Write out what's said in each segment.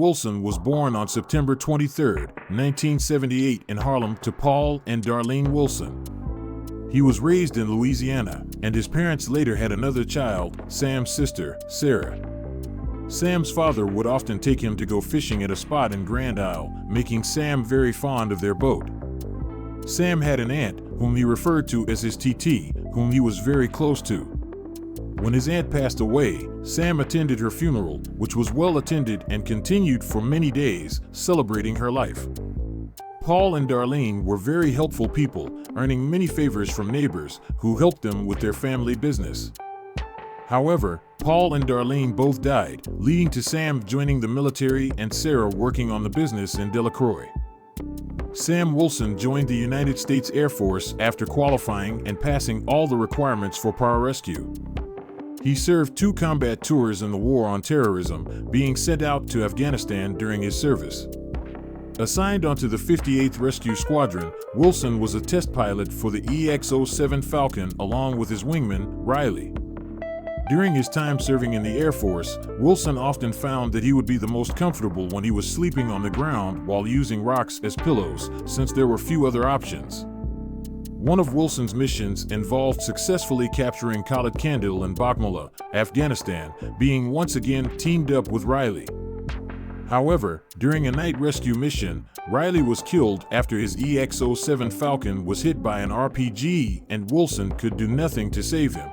Wilson was born on September 23, 1978 in Harlem to Paul and Darlene Wilson. He was raised in Louisiana, and his parents later had another child, Sam's sister, Sarah. Sam's father would often take him to go fishing at a spot in Grand Isle, making Sam very fond of their boat. Sam had an aunt, whom he referred to as his TT, whom he was very close to. When his aunt passed away, Sam attended her funeral, which was well attended and continued for many days, celebrating her life. Paul and Darlene were very helpful people, earning many favors from neighbors who helped them with their family business. However, Paul and Darlene both died, leading to Sam joining the military and Sarah working on the business in Delacroix. Sam Wilson joined the United States Air Force after qualifying and passing all the requirements for pararescue. He served 2 combat tours in the War on Terrorism, being sent out to Afghanistan during his service. Assigned onto the 58th Rescue Squadron, Wilson was a test pilot for the EX-07 Falcon along with his wingman, Riley. During his time serving in the Air Force, Wilson often found that he would be the most comfortable when he was sleeping on the ground while using rocks as pillows, since there were few other options. One of Wilson's missions involved successfully capturing Khalid Kandil in Baghmula, Afghanistan, being once again teamed up with Riley. However, during a night rescue mission, Riley was killed after his EX-07 Falcon was hit by an RPG, and Wilson could do nothing to save him.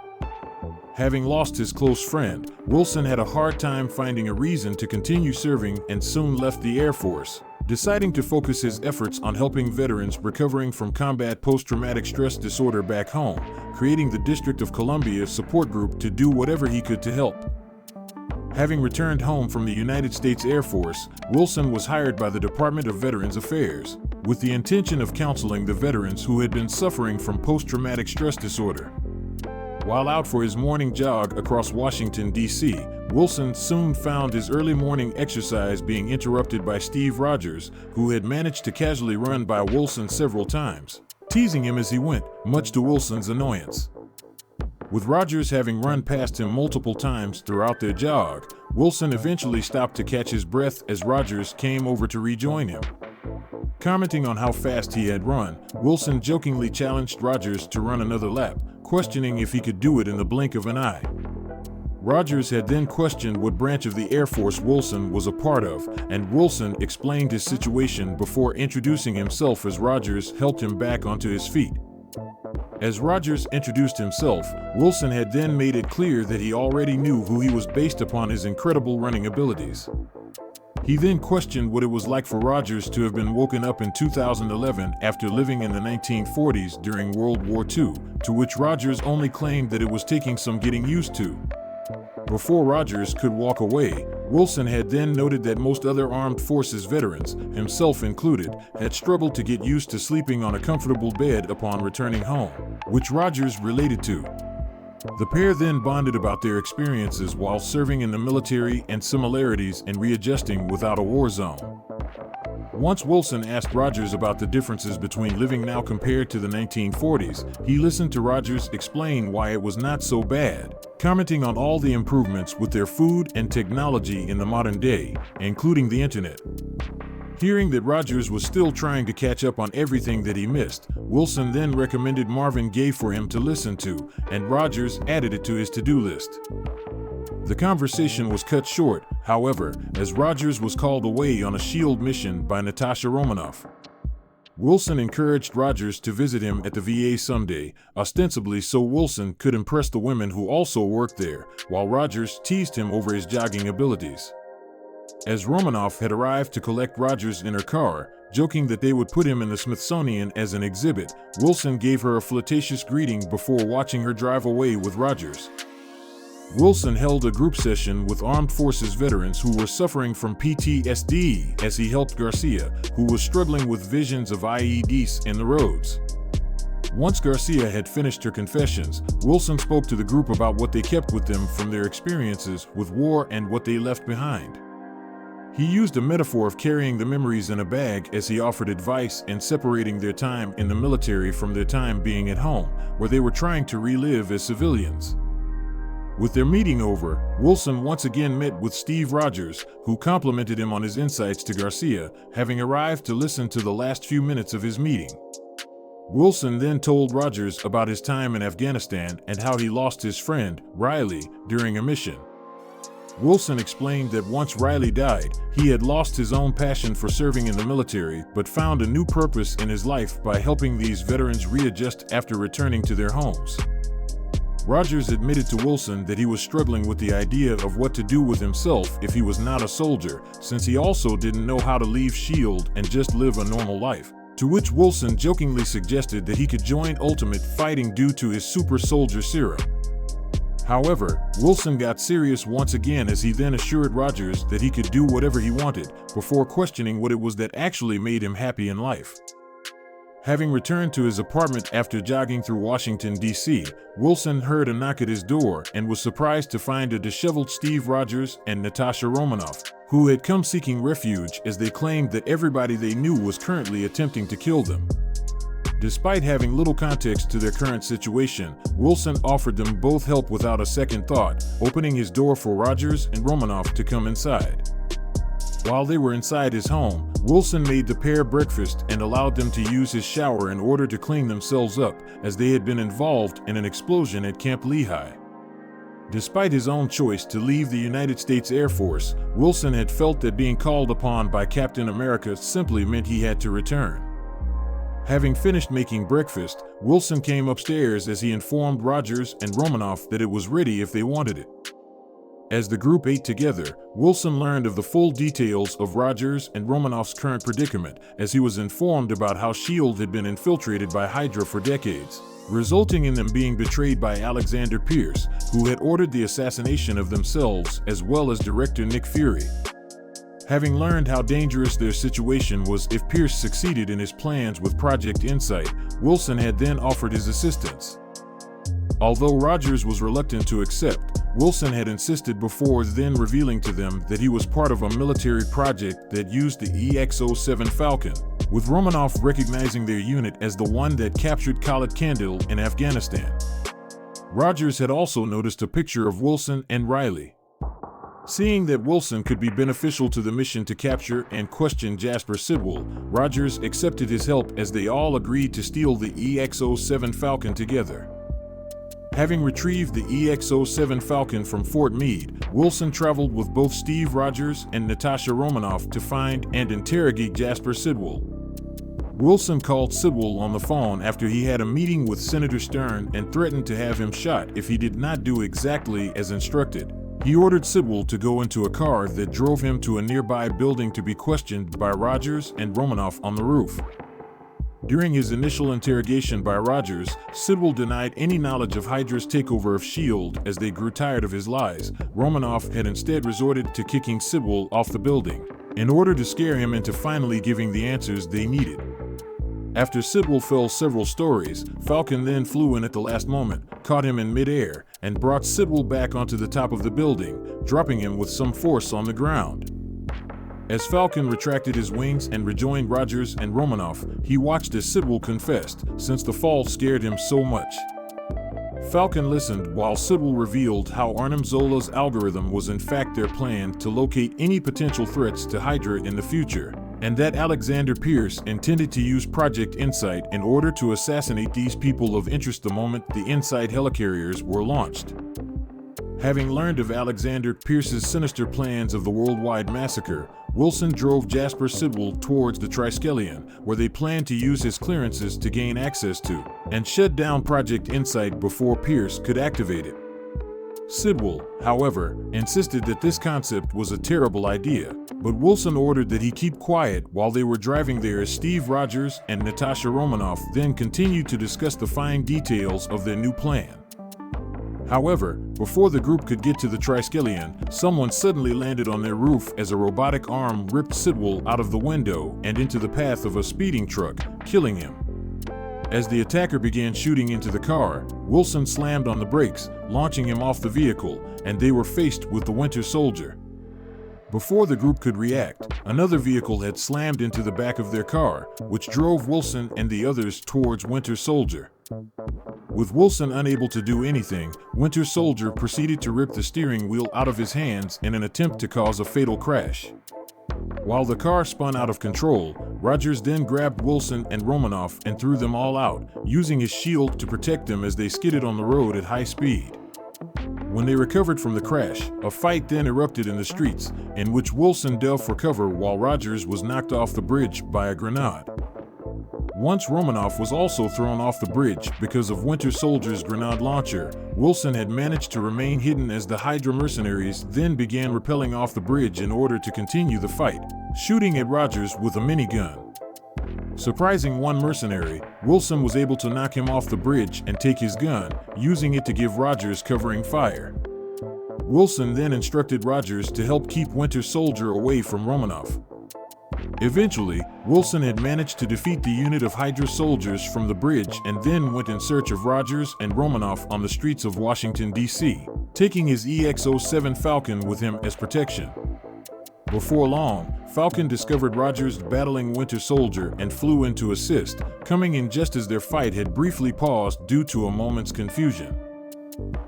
Having lost his close friend, Wilson had a hard time finding a reason to continue serving and soon left the Air Force, deciding to focus his efforts on helping veterans recovering from combat post-traumatic stress disorder back home, creating the District of Columbia support group to do whatever he could to help. Having returned home from the United States Air Force, Wilson was hired by the Department of Veterans Affairs, with the intention of counseling the veterans who had been suffering from post-traumatic stress disorder. While out for his morning jog across Washington, D.C., Wilson soon found his early morning exercise being interrupted by Steve Rogers, who had managed to casually run by Wilson several times, teasing him as he went, much to Wilson's annoyance. With Rogers having run past him multiple times throughout their jog, Wilson eventually stopped to catch his breath as Rogers came over to rejoin him. Commenting on how fast he had run, Wilson jokingly challenged Rogers to run another lap, questioning if he could do it in the blink of an eye. Rogers had then questioned what branch of the Air Force Wilson was a part of, and Wilson explained his situation before introducing himself as Rogers helped him back onto his feet. As Rogers introduced himself, Wilson had then made it clear that he already knew who he was based upon his incredible running abilities. He then questioned what it was like for Rogers to have been woken up in 2011 after living in the 1940s during World War II, to which Rogers only claimed that it was taking some getting used to. Before Rogers could walk away, Wilson had then noted that most other armed forces veterans, himself included, had struggled to get used to sleeping on a comfortable bed upon returning home, which Rogers related to. The pair then bonded about their experiences while serving in the military and similarities in readjusting without a war zone. Once Wilson asked Rogers about the differences between living now compared to the 1940s, he listened to Rogers explain why it was not so bad, commenting on all the improvements with their food and technology in the modern day, including the internet. Hearing that Rogers was still trying to catch up on everything that he missed, Wilson then recommended Marvin Gaye for him to listen to, and Rogers added it to his to-do list. The conversation was cut short, however, as Rogers was called away on a SHIELD mission by Natasha Romanoff. Wilson encouraged Rogers to visit him at the VA someday, ostensibly so Wilson could impress the women who also worked there, while Rogers teased him over his jogging abilities. As Romanoff had arrived to collect Rogers in her car, joking that they would put him in the Smithsonian as an exhibit, Wilson gave her a flirtatious greeting before watching her drive away with Rogers. Wilson held a group session with armed forces veterans who were suffering from PTSD as he helped Garcia, who was struggling with visions of IEDs in the roads. Once Garcia had finished her confessions, Wilson spoke to the group about what they kept with them from their experiences with war and what they left behind. He used a metaphor of carrying the memories in a bag as he offered advice in separating their time in the military from their time being at home, where they were trying to relive as civilians. With their meeting over, Wilson once again met with Steve Rogers, who complimented him on his insights to Garcia, having arrived to listen to the last few minutes of his meeting. Wilson then told Rogers about his time in Afghanistan and how he lost his friend, Riley, during a mission. Wilson explained that once Riley died, he had lost his own passion for serving in the military but found a new purpose in his life by helping these veterans readjust after returning to their homes. Rogers admitted to Wilson that he was struggling with the idea of what to do with himself if he was not a soldier, since he also didn't know how to leave S.H.I.E.L.D. and just live a normal life, to which Wilson jokingly suggested that he could join Ultimate Fighting due to his super soldier serum. However, Wilson got serious once again as he then assured Rogers that he could do whatever he wanted, before questioning what it was that actually made him happy in life. Having returned to his apartment after jogging through Washington, D.C., Wilson heard a knock at his door and was surprised to find a disheveled Steve Rogers and Natasha Romanoff, who had come seeking refuge as they claimed that everybody they knew was currently attempting to kill them. Despite having little context to their current situation, Wilson offered them both help without a second thought, opening his door for Rogers and Romanoff to come inside. While they were inside his home, Wilson made the pair breakfast and allowed them to use his shower in order to clean themselves up, as they had been involved in an explosion at Camp Lehigh. Despite his own choice to leave the United States Air Force, Wilson had felt that being called upon by Captain America simply meant he had to return. Having finished making breakfast, Wilson came upstairs as he informed Rogers and Romanoff that it was ready if they wanted it. As the group ate together, Wilson learned of the full details of Rogers and Romanoff's current predicament, as he was informed about how S.H.I.E.L.D. had been infiltrated by Hydra for decades, resulting in them being betrayed by Alexander Pierce, who had ordered the assassination of themselves as well as director Nick Fury. Having learned how dangerous their situation was if Pierce succeeded in his plans with Project Insight, Wilson had then offered his assistance. Although Rogers was reluctant to accept, Wilson had insisted before then revealing to them that he was part of a military project that used the EX-07 Falcon, with Romanoff recognizing their unit as the one that captured Khalid Kandil in Afghanistan. Rogers had also noticed a picture of Wilson and Riley. Seeing that Wilson could be beneficial to the mission to capture and question Jasper Sidwell, Rogers accepted his help as they all agreed to steal the EX-07 Falcon together. Having retrieved the EX-07 Falcon from Fort Meade, Wilson traveled with both Steve Rogers and Natasha Romanoff to find and interrogate Jasper Sidwell. Wilson called Sidwell on the phone after he had a meeting with Senator Stern and threatened to have him shot if he did not do exactly as instructed. He ordered Sidwell to go into a car that drove him to a nearby building to be questioned by Rogers and Romanoff on the roof. During his initial interrogation by Rogers, Sidwell denied any knowledge of Hydra's takeover of S.H.I.E.L.D. as they grew tired of his lies. Romanoff had instead resorted to kicking Sidwell off the building, in order to scare him into finally giving the answers they needed. After Sidwell fell several stories, Falcon then flew in at the last moment, caught him in mid-air, and brought Sidwell back onto the top of the building, dropping him with some force on the ground. As Falcon retracted his wings and rejoined Rogers and Romanoff, he watched as Sidwell confessed, since the fall scared him so much. Falcon listened while Sidwell revealed how Arnim Zola's algorithm was in fact their plan to locate any potential threats to Hydra in the future, and that Alexander Pierce intended to use Project Insight in order to assassinate these people of interest the moment the Insight helicarriers were launched. Having learned of Alexander Pierce's sinister plans of the worldwide massacre, Wilson drove Jasper Sidwell towards the Triskelion, where they planned to use his clearances to gain access to and shut down Project Insight before Pierce could activate it. Sidwell, however, insisted that this concept was a terrible idea, but Wilson ordered that he keep quiet while they were driving there as Steve Rogers and Natasha Romanoff then continued to discuss the fine details of their new plan. However, before the group could get to the Triskelion, someone suddenly landed on their roof as a robotic arm ripped Sidwell out of the window and into the path of a speeding truck, killing him. As the attacker began shooting into the car, Wilson slammed on the brakes, launching him off the vehicle, and they were faced with the Winter Soldier. Before the group could react, another vehicle had slammed into the back of their car, which drove Wilson and the others towards Winter Soldier. With Wilson unable to do anything, Winter Soldier proceeded to rip the steering wheel out of his hands in an attempt to cause a fatal crash. While the car spun out of control, Rogers then grabbed Wilson and Romanoff and threw them all out, using his shield to protect them as they skidded on the road at high speed. When they recovered from the crash, a fight then erupted in the streets, in which Wilson dove for cover while Rogers was knocked off the bridge by a grenade. Once Romanoff was also thrown off the bridge because of Winter Soldier's grenade launcher, Wilson had managed to remain hidden as the Hydra mercenaries then began rappelling off the bridge in order to continue the fight, shooting at Rogers with a minigun. Surprising one mercenary, Wilson was able to knock him off the bridge and take his gun, using it to give Rogers covering fire. Wilson then instructed Rogers to help keep Winter Soldier away from Romanoff. Eventually, Wilson had managed to defeat the unit of Hydra soldiers from the bridge and then went in search of Rogers and Romanoff on the streets of Washington, D.C., taking his EX-07 Falcon with him as protection. Before long, Falcon discovered Rogers battling Winter Soldier and flew in to assist, coming in just as their fight had briefly paused due to a moment's confusion.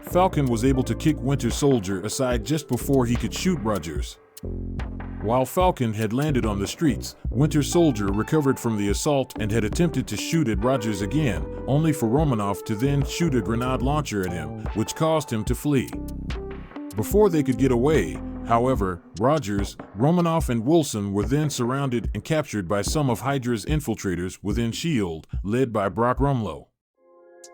Falcon was able to kick Winter Soldier aside just before he could shoot Rogers. While Falcon had landed on the streets, Winter Soldier recovered from the assault and had attempted to shoot at Rogers again, only for Romanoff to then shoot a grenade launcher at him, which caused him to flee. Before they could get away, however, Rogers, Romanoff, and Wilson were then surrounded and captured by some of Hydra's infiltrators within S.H.I.E.L.D., led by Brock Rumlow.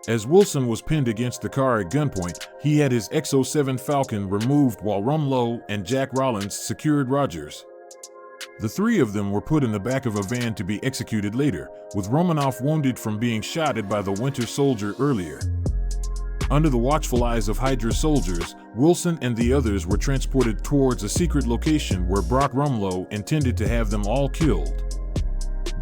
As Wilson was pinned against the car at gunpoint, he had his X-07 Falcon removed while Rumlow and Jack Rollins secured Rogers. The three of them were put in the back of a van to be executed later, with Romanoff wounded from being shot at by the Winter Soldier earlier. Under the watchful eyes of Hydra soldiers, Wilson and the others were transported towards a secret location where Brock Rumlow intended to have them all killed.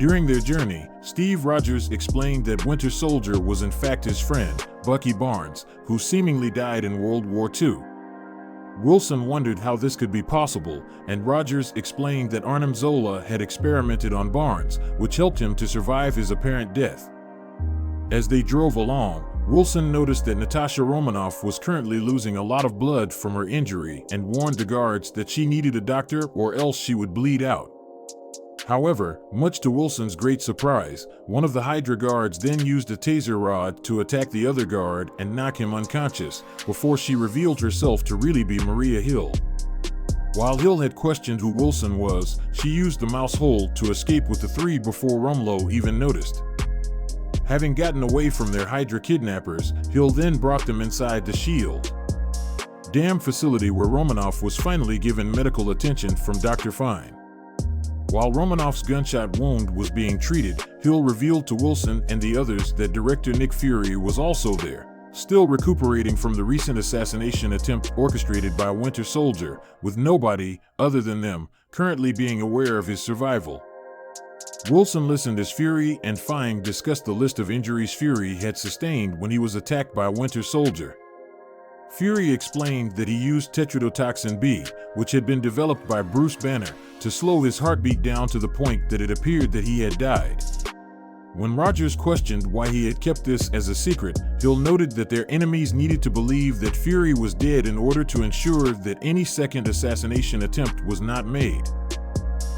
During their journey, Steve Rogers explained that Winter Soldier was in fact his friend, Bucky Barnes, who seemingly died in World War II. Wilson wondered how this could be possible, and Rogers explained that Arnim Zola had experimented on Barnes, which helped him to survive his apparent death. As they drove along, Wilson noticed that Natasha Romanoff was currently losing a lot of blood from her injury and warned the guards that she needed a doctor or else she would bleed out. However, much to Wilson's great surprise, one of the Hydra guards then used a taser rod to attack the other guard and knock him unconscious, before she revealed herself to really be Maria Hill. While Hill had questioned who Wilson was, she used the mouse hole to escape with the three before Rumlow even noticed. Having gotten away from their Hydra kidnappers, Hill then brought them inside the S.H.I.E.L.D. Dam facility where Romanoff was finally given medical attention from Dr. Fine. While Romanoff's gunshot wound was being treated, Hill revealed to Wilson and the others that director Nick Fury was also there, still recuperating from the recent assassination attempt orchestrated by Winter Soldier, with nobody, other than them, currently being aware of his survival. Wilson listened as Fury and Fine discussed the list of injuries Fury had sustained when he was attacked by Winter Soldier. Fury explained that he used tetrodotoxin B, which had been developed by Bruce Banner, to slow his heartbeat down to the point that it appeared that he had died. When Rogers questioned why he had kept this as a secret, Hill noted that their enemies needed to believe that Fury was dead in order to ensure that any second assassination attempt was not made.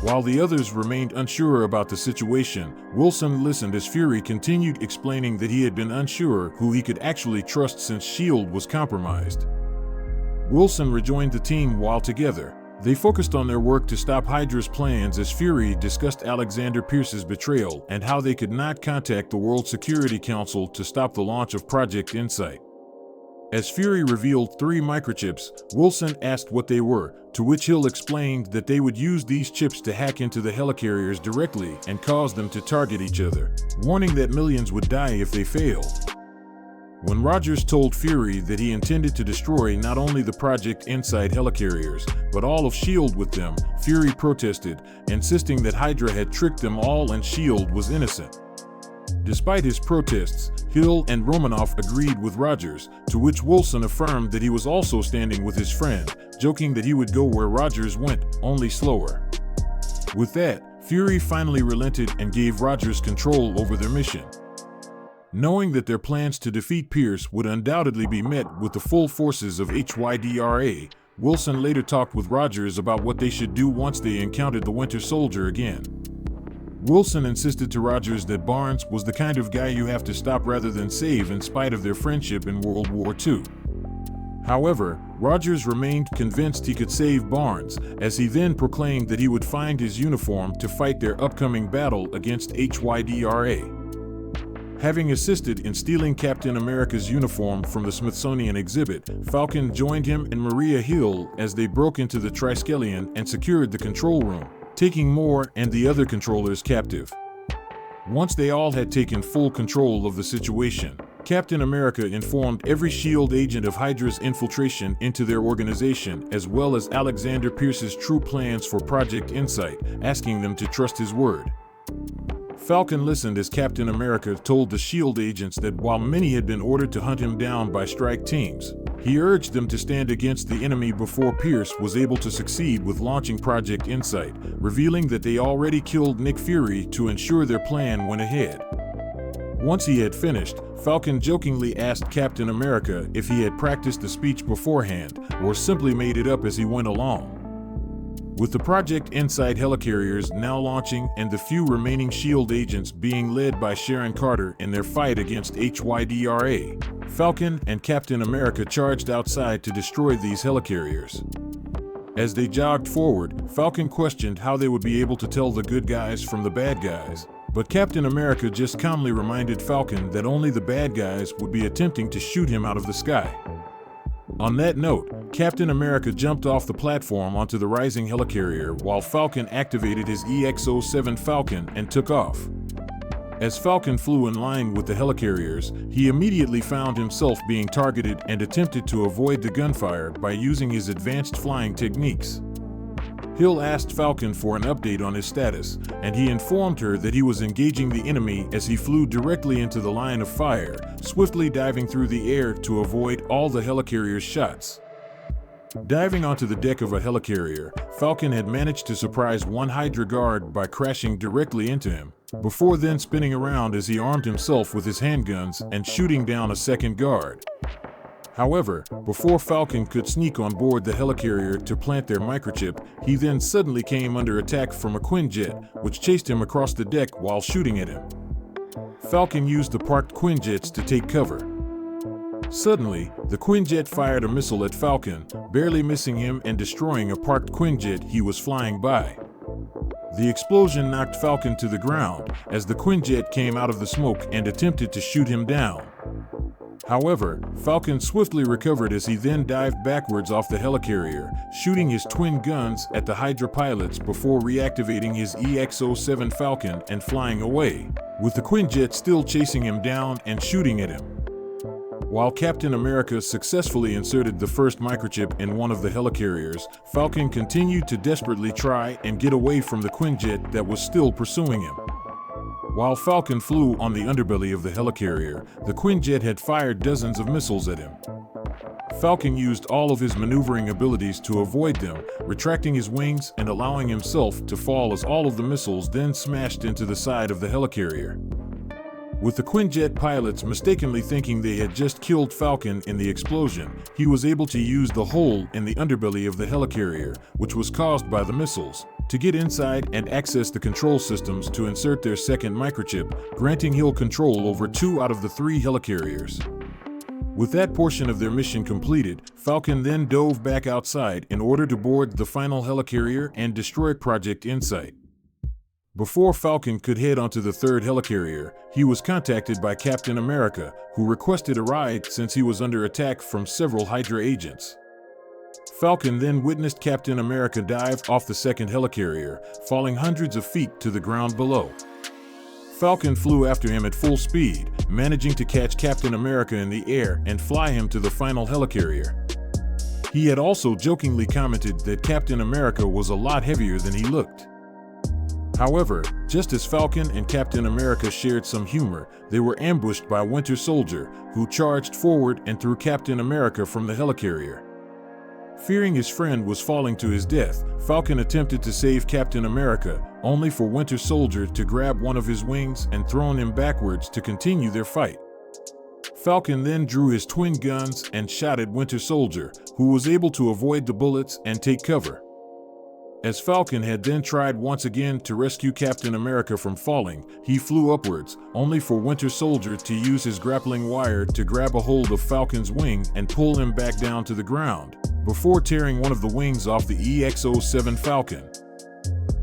While the others remained unsure about the situation, Wilson listened as Fury continued explaining that he had been unsure who he could actually trust since S.H.I.E.L.D. was compromised. Wilson rejoined the team while together. They focused on their work to stop Hydra's plans as Fury discussed Alexander Pierce's betrayal and how they could not contact the World Security Council to stop the launch of Project Insight. As Fury revealed 3 microchips, Wilson asked what they were, to which Hill explained that they would use these chips to hack into the helicarriers directly and cause them to target each other, warning that millions would die if they failed. When Rogers told Fury that he intended to destroy not only the Project Insight helicarriers, but all of S.H.I.E.L.D. with them, Fury protested, insisting that Hydra had tricked them all and S.H.I.E.L.D. was innocent. Despite his protests, Hill and Romanoff agreed with Rogers, to which Wilson affirmed that he was also standing with his friend, joking that he would go where Rogers went, only slower. With that, Fury finally relented and gave Rogers control over their mission. Knowing that their plans to defeat Pierce would undoubtedly be met with the full forces of Hydra, Wilson later talked with Rogers about what they should do once they encountered the Winter Soldier again. Wilson insisted to Rogers that Barnes was the kind of guy you have to stop rather than save in spite of their friendship in World War II. However, Rogers remained convinced he could save Barnes, as he then proclaimed that he would find his uniform to fight their upcoming battle against Hydra. Having assisted in stealing Captain America's uniform from the Smithsonian exhibit, Falcon joined him and Maria Hill as they broke into the Triskelion and secured the control room, taking Moore and the other controllers captive. Once they all had taken full control of the situation, Captain America informed every S.H.I.E.L.D. agent of Hydra's infiltration into their organization, as well as Alexander Pierce's true plans for Project Insight, asking them to trust his word. Falcon listened as Captain America told the S.H.I.E.L.D. agents that while many had been ordered to hunt him down by strike teams, he urged them to stand against the enemy before Pierce was able to succeed with launching Project Insight, revealing that they already killed Nick Fury to ensure their plan went ahead. Once he had finished, Falcon jokingly asked Captain America if he had practiced the speech beforehand or simply made it up as he went along. With the Project Insight helicarriers now launching and the few remaining S.H.I.E.L.D. agents being led by Sharon Carter in their fight against Hydra, Falcon and Captain America charged outside to destroy these helicarriers. As they jogged forward, Falcon questioned how they would be able to tell the good guys from the bad guys, but Captain America just calmly reminded Falcon that only the bad guys would be attempting to shoot him out of the sky. On that note, Captain America jumped off the platform onto the rising helicarrier while Falcon activated his EX-07 Falcon and took off. As Falcon flew in line with the helicarriers, he immediately found himself being targeted and attempted to avoid the gunfire by using his advanced flying techniques. Hill asked Falcon for an update on his status, and he informed her that he was engaging the enemy as he flew directly into the line of fire, swiftly diving through the air to avoid all the helicarrier's shots. Diving onto the deck of a helicarrier, Falcon had managed to surprise one Hydra guard by crashing directly into him, before then spinning around as he armed himself with his handguns and shooting down a second guard. However, before Falcon could sneak on board the helicarrier to plant their microchip, he then suddenly came under attack from a Quinjet, which chased him across the deck while shooting at him. Falcon used the parked Quinjets to take cover. Suddenly, the Quinjet fired a missile at Falcon, barely missing him and destroying a parked Quinjet he was flying by. The explosion knocked Falcon to the ground as the Quinjet came out of the smoke and attempted to shoot him down. However, Falcon swiftly recovered as he then dived backwards off the helicarrier, shooting his twin guns at the Hydra pilots before reactivating his EX-07 Falcon and flying away, with the Quinjet still chasing him down and shooting at him. While Captain America successfully inserted the first microchip in one of the helicarriers, Falcon continued to desperately try and get away from the Quinjet that was still pursuing him. While Falcon flew on the underbelly of the helicarrier, the Quinjet had fired dozens of missiles at him. Falcon used all of his maneuvering abilities to avoid them, retracting his wings and allowing himself to fall as all of the missiles then smashed into the side of the helicarrier. With the Quinjet pilots mistakenly thinking they had just killed Falcon in the explosion, he was able to use the hole in the underbelly of the helicarrier, which was caused by the missiles, to get inside and access the control systems to insert their second microchip, granting Hill control over 2 out of the 3 helicarriers. With that portion of their mission completed, Falcon then dove back outside in order to board the final helicarrier and destroy Project Insight. Before Falcon could head onto the third helicarrier, he was contacted by Captain America, who requested a ride since he was under attack from several Hydra agents. Falcon then witnessed Captain America dive off the second helicarrier, falling hundreds of feet to the ground below. Falcon flew after him at full speed, managing to catch Captain America in the air and fly him to the final helicarrier. He had also jokingly commented that Captain America was a lot heavier than he looked. However, just as Falcon and Captain America shared some humor, they were ambushed by Winter Soldier, who charged forward and threw Captain America from the helicarrier. Fearing his friend was falling to his death, Falcon attempted to save Captain America, only for Winter Soldier to grab one of his wings and throw him backwards to continue their fight. Falcon then drew his twin guns and shot at Winter Soldier, who was able to avoid the bullets and take cover. As Falcon had then tried once again to rescue Captain America from falling, he flew upwards, only for Winter Soldier to use his grappling wire to grab a hold of Falcon's wing and pull him back down to the ground, before tearing one of the wings off the EX-07 Falcon.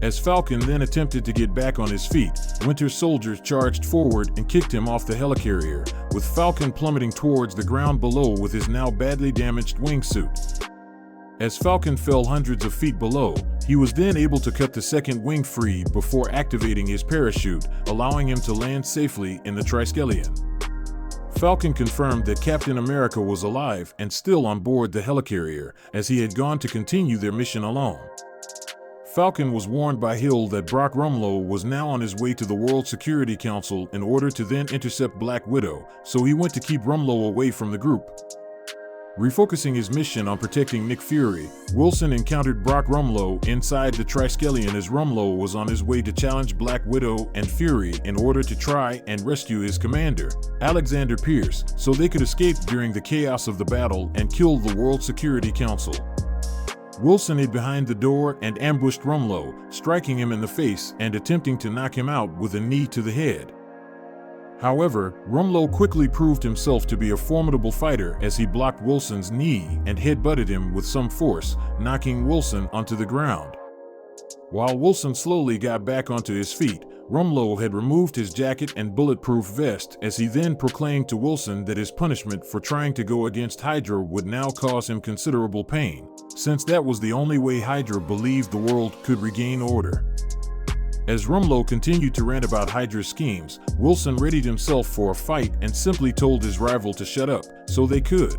As Falcon then attempted to get back on his feet, Winter Soldier charged forward and kicked him off the helicarrier, with Falcon plummeting towards the ground below with his now badly damaged wingsuit. As Falcon fell hundreds of feet below, he was then able to cut the second wing free before activating his parachute, allowing him to land safely in the Triskelion. Falcon confirmed that Captain America was alive and still on board the helicarrier, as he had gone to continue their mission alone. Falcon was warned by Hill that Brock Rumlow was now on his way to the World Security Council in order to then intercept Black Widow, so he went to keep Rumlow away from the group. Refocusing his mission on protecting Nick Fury, Wilson encountered Brock Rumlow inside the Triskelion as Rumlow was on his way to challenge Black Widow and Fury in order to try and rescue his commander, Alexander Pierce, so they could escape during the chaos of the battle and kill the World Security Council. Wilson hid behind the door and ambushed Rumlow, striking him in the face and attempting to knock him out with a knee to the head. However, Rumlow quickly proved himself to be a formidable fighter as he blocked Wilson's knee and headbutted him with some force, knocking Wilson onto the ground. While Wilson slowly got back onto his feet, Rumlow had removed his jacket and bulletproof vest as he then proclaimed to Wilson that his punishment for trying to go against Hydra would now cause him considerable pain, since that was the only way Hydra believed the world could regain order. As Rumlow continued to rant about Hydra's schemes, Wilson readied himself for a fight and simply told his rival to shut up, so they could.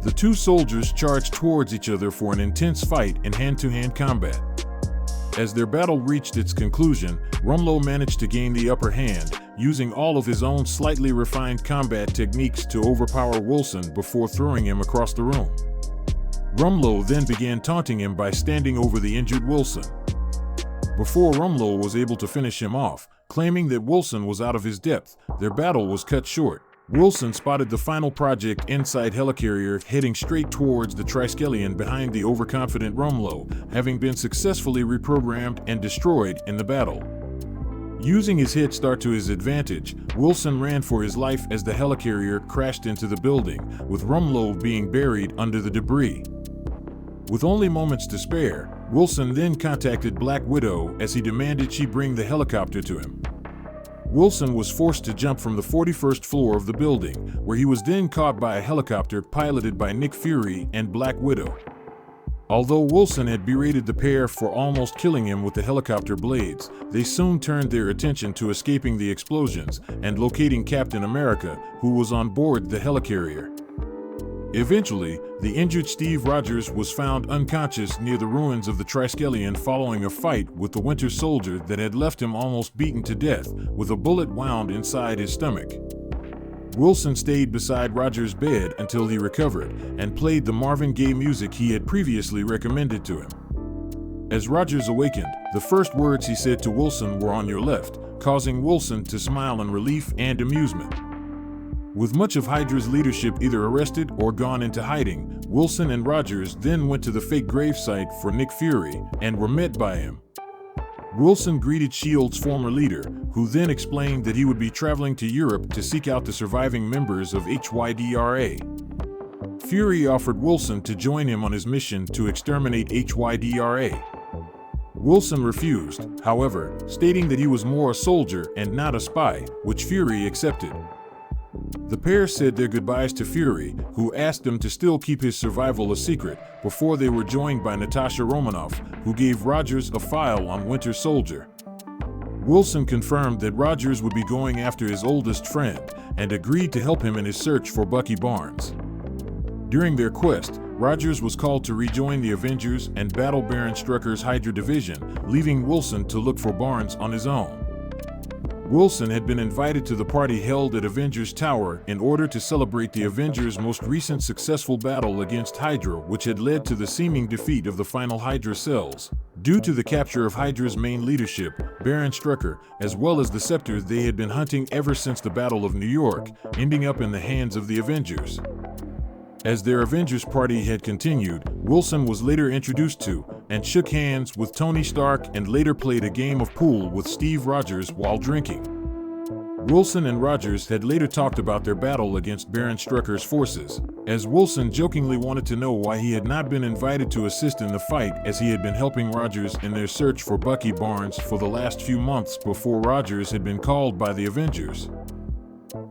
The two soldiers charged towards each other for an intense fight in hand-to-hand combat. As their battle reached its conclusion, Rumlow managed to gain the upper hand, using all of his own slightly refined combat techniques to overpower Wilson before throwing him across the room. Rumlow then began taunting him by standing over the injured Wilson. Before Rumlow was able to finish him off, claiming that Wilson was out of his depth, their battle was cut short. Wilson spotted the final Project Insight helicarrier heading straight towards the Triskelion behind the overconfident Rumlow, having been successfully reprogrammed and destroyed in the battle. Using his head start to his advantage, Wilson ran for his life as the helicarrier crashed into the building, with Rumlow being buried under the debris. With only moments to spare, Wilson then contacted Black Widow as he demanded she bring the helicopter to him. Wilson was forced to jump from the 41st floor of the building, where he was then caught by a helicopter piloted by Nick Fury and Black Widow. Although Wilson had berated the pair for almost killing him with the helicopter blades, they soon turned their attention to escaping the explosions and locating Captain America, who was on board the helicarrier. Eventually, the injured Steve Rogers was found unconscious near the ruins of the Triskelion following a fight with the Winter Soldier that had left him almost beaten to death, with a bullet wound inside his stomach. Wilson stayed beside Rogers' bed until he recovered and played the Marvin Gaye music he had previously recommended to him. As Rogers awakened, the first words he said to Wilson were "on your left," causing Wilson to smile in relief and amusement. With much of Hydra's leadership either arrested or gone into hiding, Wilson and Rogers then went to the fake gravesite for Nick Fury and were met by him. Wilson greeted S.H.I.E.L.D.'s former leader, who then explained that he would be traveling to Europe to seek out the surviving members of HYDRA. Fury offered Wilson to join him on his mission to exterminate HYDRA. Wilson refused, however, stating that he was more a soldier and not a spy, which Fury accepted. The pair said their goodbyes to Fury, who asked them to still keep his survival a secret, before they were joined by Natasha Romanoff, who gave Rogers a file on Winter Soldier. Wilson confirmed that Rogers would be going after his oldest friend, and agreed to help him in his search for Bucky Barnes. During their quest, Rogers was called to rejoin the Avengers and battle Baron Strucker's Hydra division, leaving Wilson to look for Barnes on his own. Wilson had been invited to the party held at Avengers Tower in order to celebrate the Avengers' most recent successful battle against Hydra, which had led to the seeming defeat of the final Hydra cells. Due to the capture of Hydra's main leadership, Baron Strucker, as well as the scepter they had been hunting ever since the Battle of New York, ending up in the hands of the Avengers. As their Avengers party had continued, Wilson was later introduced to and shook hands with Tony Stark and later played a game of pool with Steve Rogers while drinking. Wilson and Rogers had later talked about their battle against Baron Strucker's forces, as Wilson jokingly wanted to know why he had not been invited to assist in the fight, as he had been helping Rogers in their search for Bucky Barnes for the last few months before Rogers had been called by the Avengers.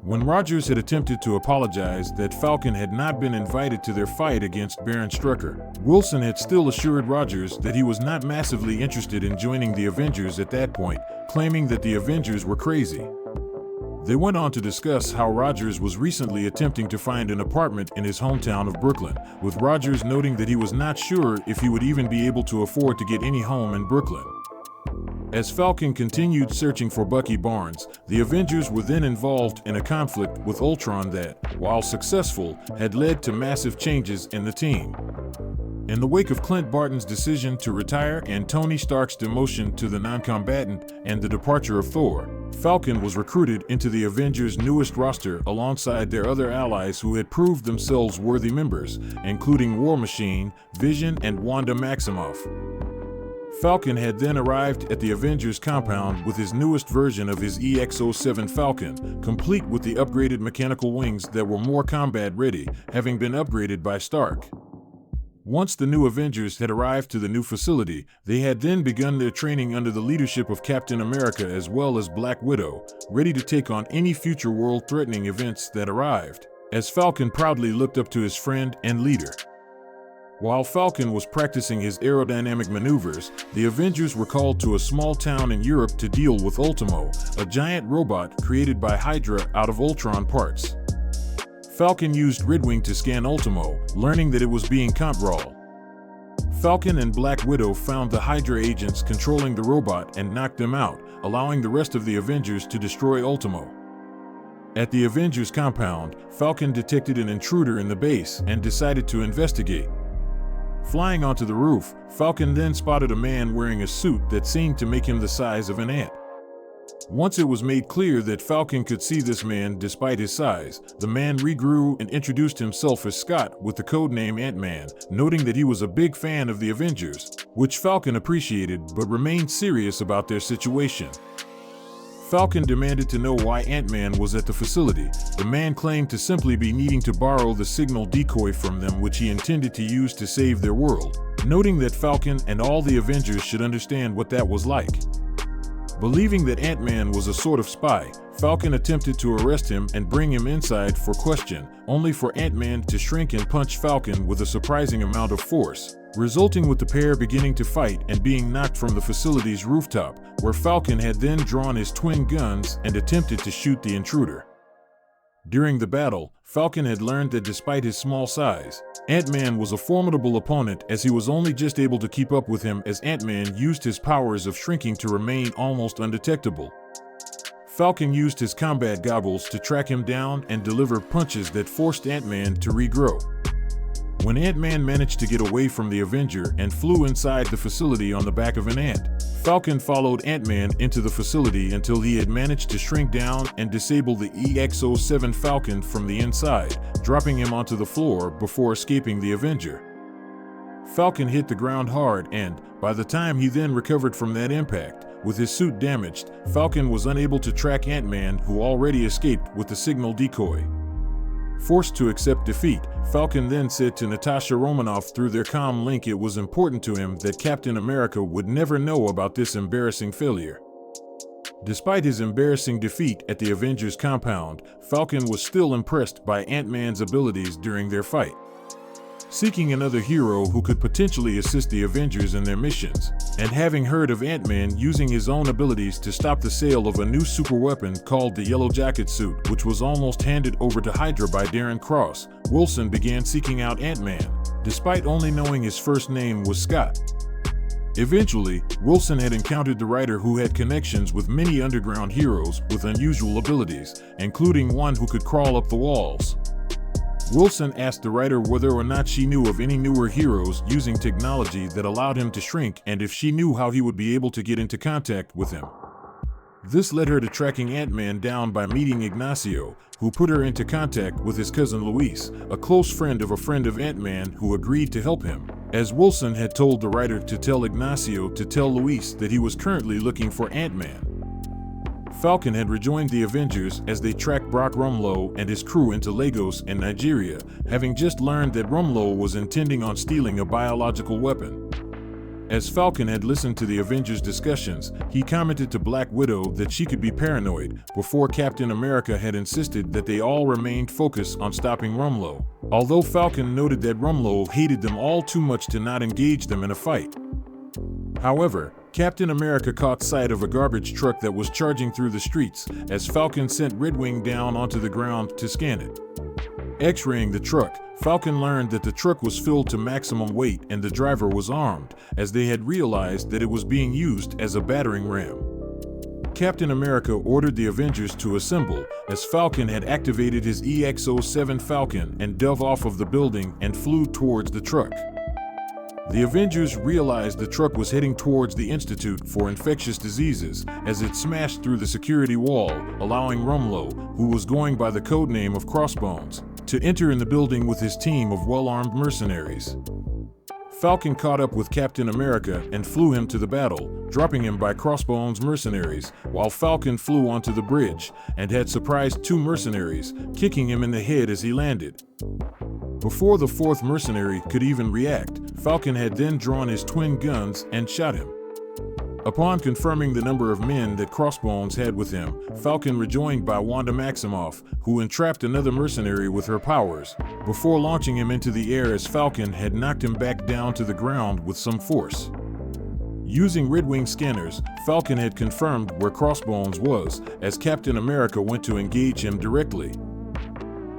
When Rogers had attempted to apologize that Falcon had not been invited to their fight against Baron Strucker, Wilson had still assured Rogers that he was not massively interested in joining the Avengers at that point, claiming that the Avengers were crazy. They went on to discuss how Rogers was recently attempting to find an apartment in his hometown of Brooklyn, with Rogers noting that he was not sure if he would even be able to afford to get any home in Brooklyn. As Falcon continued searching for Bucky Barnes, the Avengers were then involved in a conflict with Ultron that, while successful, had led to massive changes in the team. In the wake of Clint Barton's decision to retire and Tony Stark's demotion to the non-combatant and the departure of Thor, Falcon was recruited into the Avengers' newest roster alongside their other allies who had proved themselves worthy members, including War Machine, Vision, and Wanda Maximoff. Falcon had then arrived at the Avengers compound with his newest version of his EX-07 Falcon, complete with the upgraded mechanical wings that were more combat-ready, having been upgraded by Stark. Once the new Avengers had arrived to the new facility, they had then begun their training under the leadership of Captain America as well as Black Widow, ready to take on any future world-threatening events that arrived, as Falcon proudly looked up to his friend and leader. While Falcon was practicing his aerodynamic maneuvers, the Avengers were called to a small town in Europe to deal with Ultimo, a giant robot created by Hydra out of Ultron parts. Falcon used Redwing to scan Ultimo, learning that it was being Control. Falcon and Black Widow found the Hydra agents controlling the robot and knocked them out, allowing the rest of the Avengers to destroy Ultimo. At the Avengers compound, Falcon detected an intruder in the base and decided to investigate. Flying onto the roof, Falcon then spotted a man wearing a suit that seemed to make him the size of an ant. Once it was made clear that Falcon could see this man despite his size, the man regrew and introduced himself as Scott with the codename Ant-Man, noting that he was a big fan of the Avengers, which Falcon appreciated but remained serious about their situation. Falcon demanded to know why Ant-Man was at the facility. The man claimed to simply be needing to borrow the signal decoy from them, which he intended to use to save their world, noting that Falcon and all the Avengers should understand what that was like. Believing that Ant-Man was a sort of spy, Falcon attempted to arrest him and bring him inside for question, only for Ant-Man to shrink and punch Falcon with a surprising amount of force, resulting with the pair beginning to fight and being knocked from the facility's rooftop, where Falcon had then drawn his twin guns and attempted to shoot the intruder. During the battle, Falcon had learned that despite his small size, Ant-Man was a formidable opponent, as he was only just able to keep up with him as Ant-Man used his powers of shrinking to remain almost undetectable. Falcon used his combat goggles to track him down and deliver punches that forced Ant-Man to regrow. When Ant-Man managed to get away from the Avenger and flew inside the facility on the back of an ant, Falcon followed Ant-Man into the facility until he had managed to shrink down and disable the EX-07 Falcon from the inside, dropping him onto the floor before escaping the Avenger. Falcon hit the ground hard and, by the time he then recovered from that impact, with his suit damaged, Falcon was unable to track Ant-Man, who already escaped with the signal decoy. Forced to accept defeat, Falcon then said to Natasha Romanoff through their comm link it was important to him that Captain America would never know about this embarrassing failure. Despite his embarrassing defeat at the Avengers compound, Falcon was still impressed by Ant-Man's abilities during their fight. Seeking another hero who could potentially assist the Avengers in their missions, and having heard of Ant-Man using his own abilities to stop the sale of a new superweapon called the Yellow Jacket suit, which was almost handed over to Hydra by Darren Cross, Wilson began seeking out Ant-Man, despite only knowing his first name was Scott. Eventually, Wilson had encountered the writer who had connections with many underground heroes with unusual abilities, including one who could crawl up the walls. Wilson asked the writer whether or not she knew of any newer heroes using technology that allowed him to shrink and if she knew how he would be able to get into contact with him. This led her to tracking Ant-Man down by meeting Ignacio, who put her into contact with his cousin Luis, a close friend of Ant-Man who agreed to help him, as Wilson had told the writer to tell Ignacio to tell Luis that he was currently looking for Ant-Man. Falcon had rejoined the Avengers as they tracked Brock Rumlow and his crew into Lagos in Nigeria, having just learned that Rumlow was intending on stealing a biological weapon. As Falcon had listened to the Avengers' discussions, he commented to Black Widow that she could be paranoid before Captain America had insisted that they all remained focused on stopping Rumlow, although Falcon noted that Rumlow hated them all too much to not engage them in a fight. However, Captain America caught sight of a garbage truck that was charging through the streets as Falcon sent Red Wing down onto the ground to scan it. X-raying the truck, Falcon learned that the truck was filled to maximum weight and the driver was armed, as they had realized that it was being used as a battering ram. Captain America ordered the Avengers to assemble, as Falcon had activated his EX-07 Falcon and dove off of the building and flew towards the truck. The Avengers realized the truck was heading towards the Institute for Infectious Diseases as it smashed through the security wall, allowing Rumlow, who was going by the codename of Crossbones, to enter in the building with his team of well-armed mercenaries. Falcon caught up with Captain America and flew him to the battle, dropping him by Crossbones' mercenaries, while Falcon flew onto the bridge and had surprised two mercenaries, kicking him in the head as he landed. Before the fourth mercenary could even react, Falcon had then drawn his twin guns and shot him. Upon confirming the number of men that Crossbones had with him, Falcon rejoined by Wanda Maximoff, who entrapped another mercenary with her powers, before launching him into the air as Falcon had knocked him back down to the ground with some force. Using Red Wing scanners, Falcon had confirmed where Crossbones was, as Captain America went to engage him directly.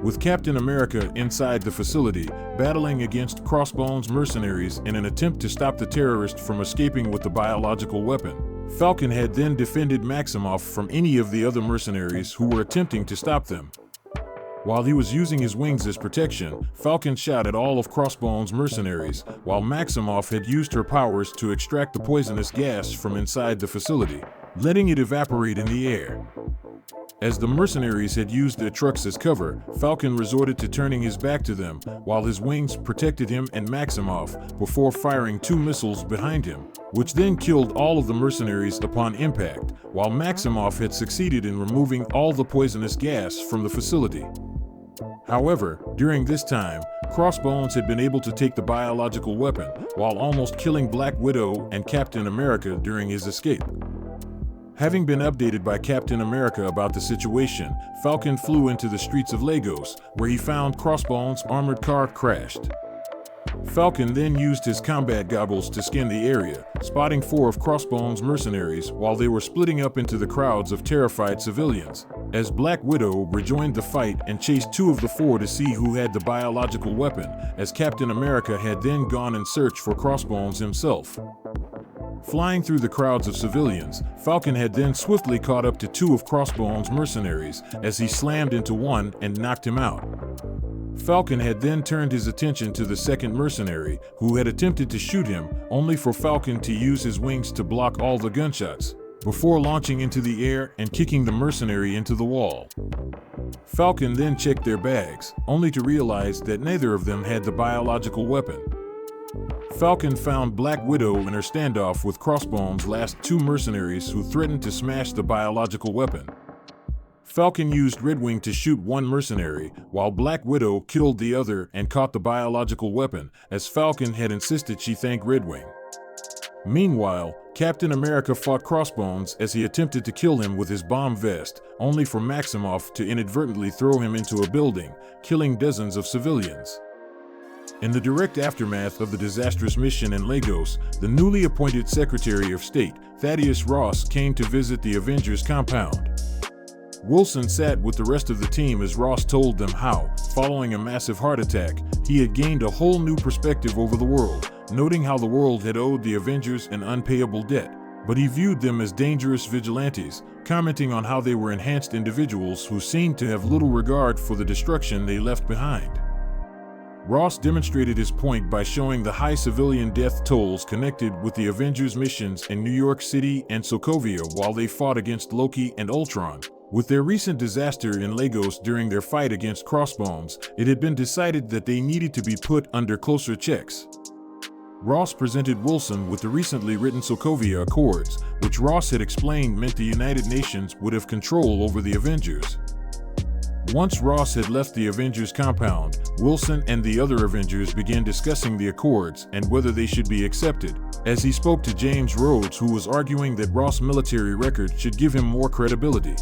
With Captain America inside the facility, battling against Crossbones' mercenaries in an attempt to stop the terrorist from escaping with the biological weapon, Falcon had then defended Maximoff from any of the other mercenaries who were attempting to stop them. While he was using his wings as protection, Falcon shot at all of Crossbones' mercenaries, while Maximoff had used her powers to extract the poisonous gas from inside the facility, letting it evaporate in the air. As the mercenaries had used their trucks as cover, Falcon resorted to turning his back to them, while his wings protected him and Maximoff before firing two missiles behind him, which then killed all of the mercenaries upon impact, while Maximoff had succeeded in removing all the poisonous gas from the facility. However, during this time, Crossbones had been able to take the biological weapon, while almost killing Black Widow and Captain America during his escape. Having been updated by Captain America about the situation, Falcon flew into the streets of Lagos, where he found Crossbones' armored car crashed. Falcon then used his combat goggles to scan the area, spotting 4 of Crossbones' mercenaries while they were splitting up into the crowds of terrified civilians, as Black Widow rejoined the fight and chased 2 of the 4 to see who had the biological weapon, as Captain America had then gone in search for Crossbones himself. Flying through the crowds of civilians, Falcon had then swiftly caught up to 2 of Crossbones' mercenaries as he slammed into one and knocked him out. Falcon had then turned his attention to the second mercenary, who had attempted to shoot him, only for Falcon to use his wings to block all the gunshots, before launching into the air and kicking the mercenary into the wall. Falcon then checked their bags, only to realize that neither of them had the biological weapon. Falcon found Black Widow in her standoff with Crossbones' last 2 mercenaries who threatened to smash the biological weapon. Falcon used Red Wing to shoot one mercenary, while Black Widow killed the other and caught the biological weapon, as Falcon had insisted she thank Red Wing. Meanwhile, Captain America fought Crossbones as he attempted to kill him with his bomb vest, only for Maximoff to inadvertently throw him into a building, killing dozens of civilians. In the direct aftermath of the disastrous mission in Lagos, the newly appointed Secretary of State, Thaddeus Ross, came to visit the Avengers compound. Wilson sat with the rest of the team as Ross told them how, following a massive heart attack, he had gained a whole new perspective over the world, noting how the world had owed the Avengers an unpayable debt, but he viewed them as dangerous vigilantes, commenting on how they were enhanced individuals who seemed to have little regard for the destruction they left behind. Ross demonstrated his point by showing the high civilian death tolls connected with the Avengers' missions in New York City and Sokovia while they fought against Loki and Ultron. With their recent disaster in Lagos during their fight against Crossbones, it had been decided that they needed to be put under closer checks. Ross presented Wilson with the recently written Sokovia Accords, which Ross had explained meant the United Nations would have control over the Avengers. Once Ross had left the Avengers compound, Wilson and the other Avengers began discussing the Accords and whether they should be accepted, as he spoke to James Rhodes, who was arguing that Ross' military record should give him more credibility.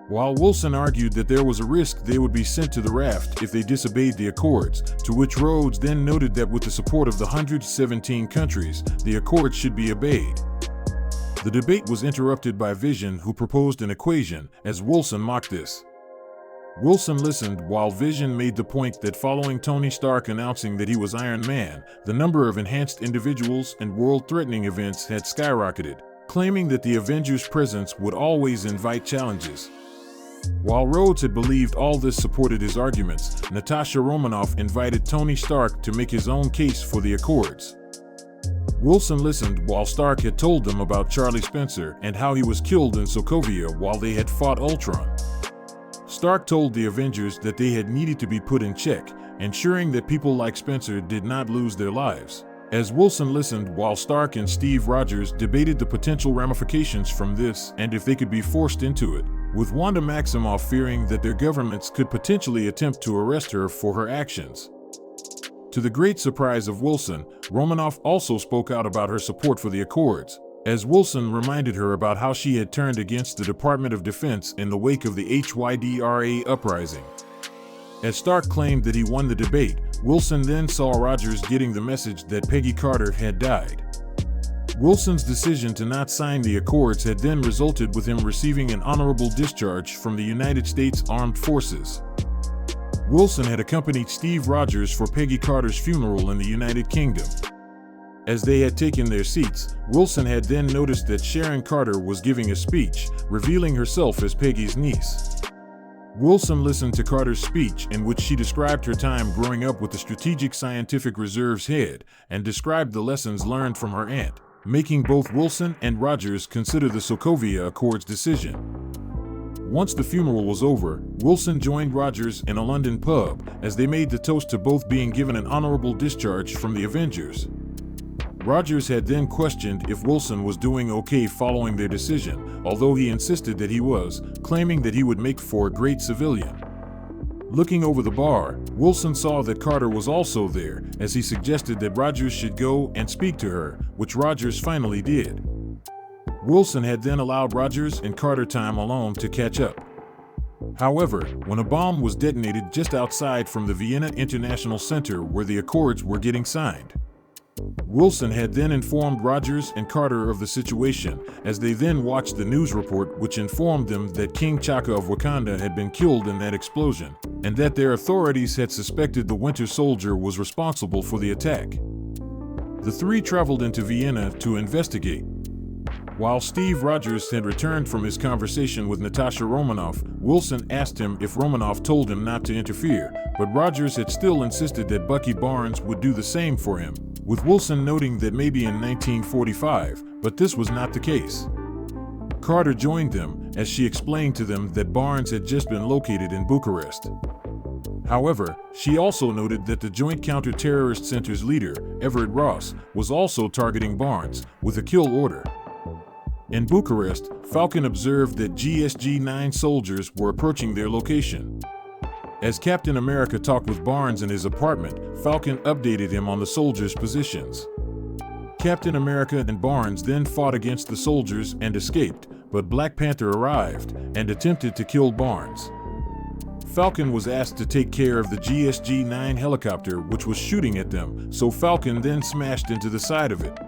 While Wilson argued that there was a risk they would be sent to the raft if they disobeyed the Accords, to which Rhodes then noted that with the support of the 117 countries, the Accords should be obeyed. The debate was interrupted by Vision, who proposed an equation, as Wilson mocked this. Wilson listened while Vision made the point that following Tony Stark announcing that he was Iron Man, the number of enhanced individuals and world-threatening events had skyrocketed, claiming that the Avengers' presence would always invite challenges. While Rhodes had believed all this supported his arguments, Natasha Romanoff invited Tony Stark to make his own case for the Accords. Wilson listened while Stark had told them about Charlie Spencer and how he was killed in Sokovia while they had fought Ultron. Stark told the Avengers that they had needed to be put in check, ensuring that people like Spencer did not lose their lives. As Wilson listened while Stark and Steve Rogers debated the potential ramifications from this and if they could be forced into it, with Wanda Maximoff fearing that their governments could potentially attempt to arrest her for her actions. To the great surprise of Wilson, Romanoff also spoke out about her support for the Accords, as Wilson reminded her about how she had turned against the Department of Defense in the wake of the Hydra uprising. As Stark claimed that he won the debate, Wilson then saw Rogers getting the message that Peggy Carter had died. Wilson's decision to not sign the Accords had then resulted with him receiving an honorable discharge from the United States Armed Forces. Wilson had accompanied Steve Rogers for Peggy Carter's funeral in the United Kingdom. As they had taken their seats, Wilson had then noticed that Sharon Carter was giving a speech, revealing herself as Peggy's niece. Wilson listened to Carter's speech, in which she described her time growing up with the Strategic Scientific Reserve's head and described the lessons learned from her aunt, making both Wilson and Rogers consider the Sokovia Accords decision. Once the funeral was over, Wilson joined Rogers in a London pub as they made the toast to both being given an honorable discharge from the Avengers. Rogers had then questioned if Wilson was doing okay following their decision, although he insisted that he was, claiming that he would make for a great civilian. Looking over the bar, Wilson saw that Carter was also there, as he suggested that Rogers should go and speak to her, which Rogers finally did. Wilson had then allowed Rogers and Carter time alone to catch up. However, when a bomb was detonated just outside from the Vienna International Center where the Accords were getting signed, Wilson had then informed Rogers and Carter of the situation, as they then watched the news report which informed them that King T'Chaka of Wakanda had been killed in that explosion, and that their authorities had suspected the Winter Soldier was responsible for the attack. The three traveled into Vienna to investigate. While Steve Rogers had returned from his conversation with Natasha Romanoff, Wilson asked him if Romanoff told him not to interfere, but Rogers had still insisted that Bucky Barnes would do the same for him, with Wilson noting that maybe in 1945, but this was not the case. Carter joined them, as she explained to them that Barnes had just been located in Bucharest. However, she also noted that the Joint Counter-Terrorist Center's leader, Everett Ross, was also targeting Barnes, with a kill order. In Bucharest, Falcon observed that GSG-9 soldiers were approaching their location. As Captain America talked with Barnes in his apartment, Falcon updated him on the soldiers' positions. Captain America and Barnes then fought against the soldiers and escaped, but Black Panther arrived and attempted to kill Barnes. Falcon was asked to take care of the GSG-9 helicopter which was shooting at them, so Falcon then smashed into the side of it.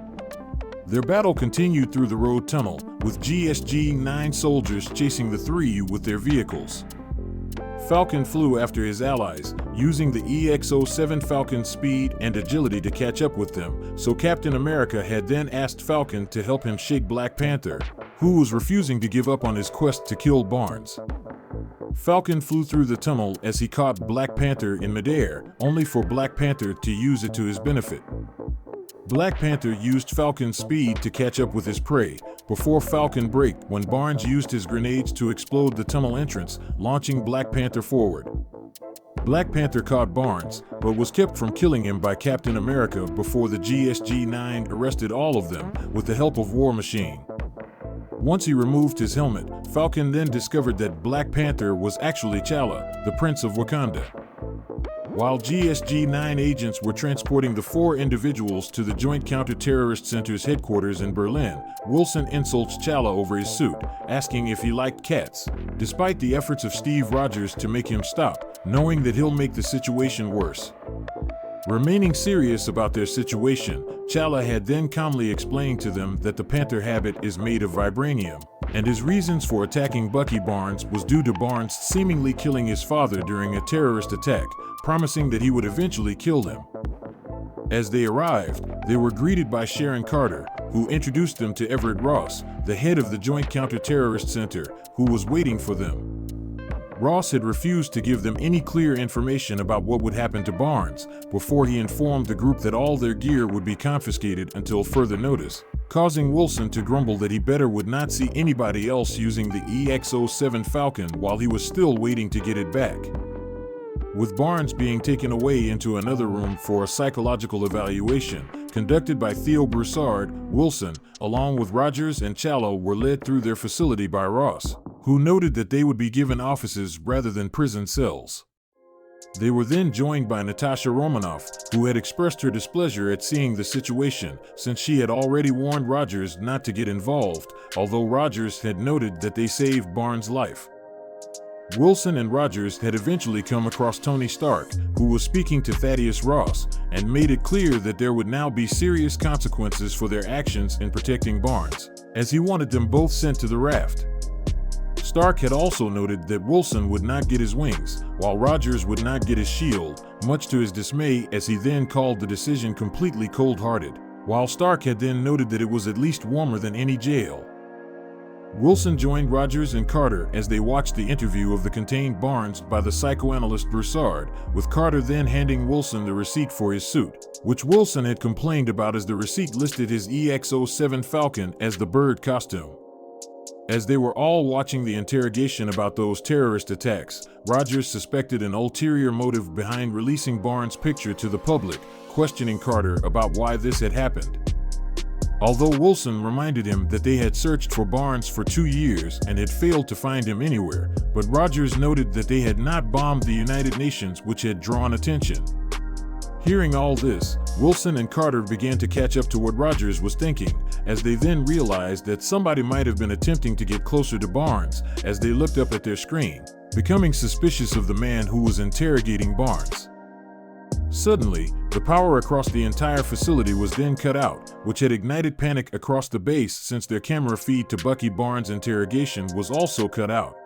Their battle continued through the road tunnel, with GSG-9 soldiers chasing the three with their vehicles. Falcon flew after his allies, using the EX-07 Falcon's speed and agility to catch up with them, so Captain America had then asked Falcon to help him shake Black Panther, who was refusing to give up on his quest to kill Barnes. Falcon flew through the tunnel as he caught Black Panther in midair, only for Black Panther to use it to his benefit. Black Panther used Falcon's speed to catch up with his prey, before Falcon braked when Barnes used his grenades to explode the tunnel entrance, launching Black Panther forward. Black Panther caught Barnes, but was kept from killing him by Captain America before the GSG-9 arrested all of them with the help of War Machine. Once he removed his helmet, Falcon then discovered that Black Panther was actually T'Challa, the Prince of Wakanda. While GSG-9 agents were transporting the 4 individuals to the Joint Counter-Terrorist Center's headquarters in Berlin, Wilson insults T'Challa over his suit, asking if he liked cats, despite the efforts of Steve Rogers to make him stop, knowing that he'll make the situation worse. Remaining serious about their situation, T'Challa had then calmly explained to them that the Panther habit is made of vibranium, and his reasons for attacking Bucky Barnes was due to Barnes seemingly killing his father during a terrorist attack, promising that he would eventually kill them. As they arrived, they were greeted by Sharon Carter, who introduced them to Everett Ross, the head of the Joint Counter-Terrorist Center, who was waiting for them. Ross had refused to give them any clear information about what would happen to Barnes before he informed the group that all their gear would be confiscated until further notice, causing Wilson to grumble that he better would not see anybody else using the EX-07 Falcon while he was still waiting to get it back. With Barnes being taken away into another room for a psychological evaluation conducted by Theo Broussard, Wilson, along with Rogers and T'Challa, were led through their facility by Ross, who noted that they would be given offices rather than prison cells. They were then joined by Natasha Romanoff, who had expressed her displeasure at seeing the situation since she had already warned Rogers not to get involved, although Rogers had noted that they saved Barnes' life. Wilson and Rogers had eventually come across Tony Stark, who was speaking to Thaddeus Ross, and made it clear that there would now be serious consequences for their actions in protecting Barnes, as he wanted them both sent to the raft. Stark had also noted that Wilson would not get his wings, while Rogers would not get his shield, much to his dismay, as he then called the decision completely cold-hearted, while Stark had then noted that it was at least warmer than any jail. Wilson joined Rogers and Carter as they watched the interview of the contained Barnes by the psychoanalyst Broussard, with Carter then handing Wilson the receipt for his suit, which Wilson had complained about as the receipt listed his EX-07 Falcon as the bird costume. As they were all watching the interrogation about those terrorist attacks, Rogers suspected an ulterior motive behind releasing Barnes' picture to the public, questioning Carter about why this had happened. Although Wilson reminded him that they had searched for Barnes for 2 years and had failed to find him anywhere, but Rogers noted that they had not bombed the United Nations, which had drawn attention. Hearing all this, Wilson and Carter began to catch up to what Rogers was thinking, as they then realized that somebody might have been attempting to get closer to Barnes as they looked up at their screen, becoming suspicious of the man who was interrogating Barnes. Suddenly, the power across the entire facility was then cut out, which had ignited panic across the base since their camera feed to Bucky Barnes' interrogation was also cut out.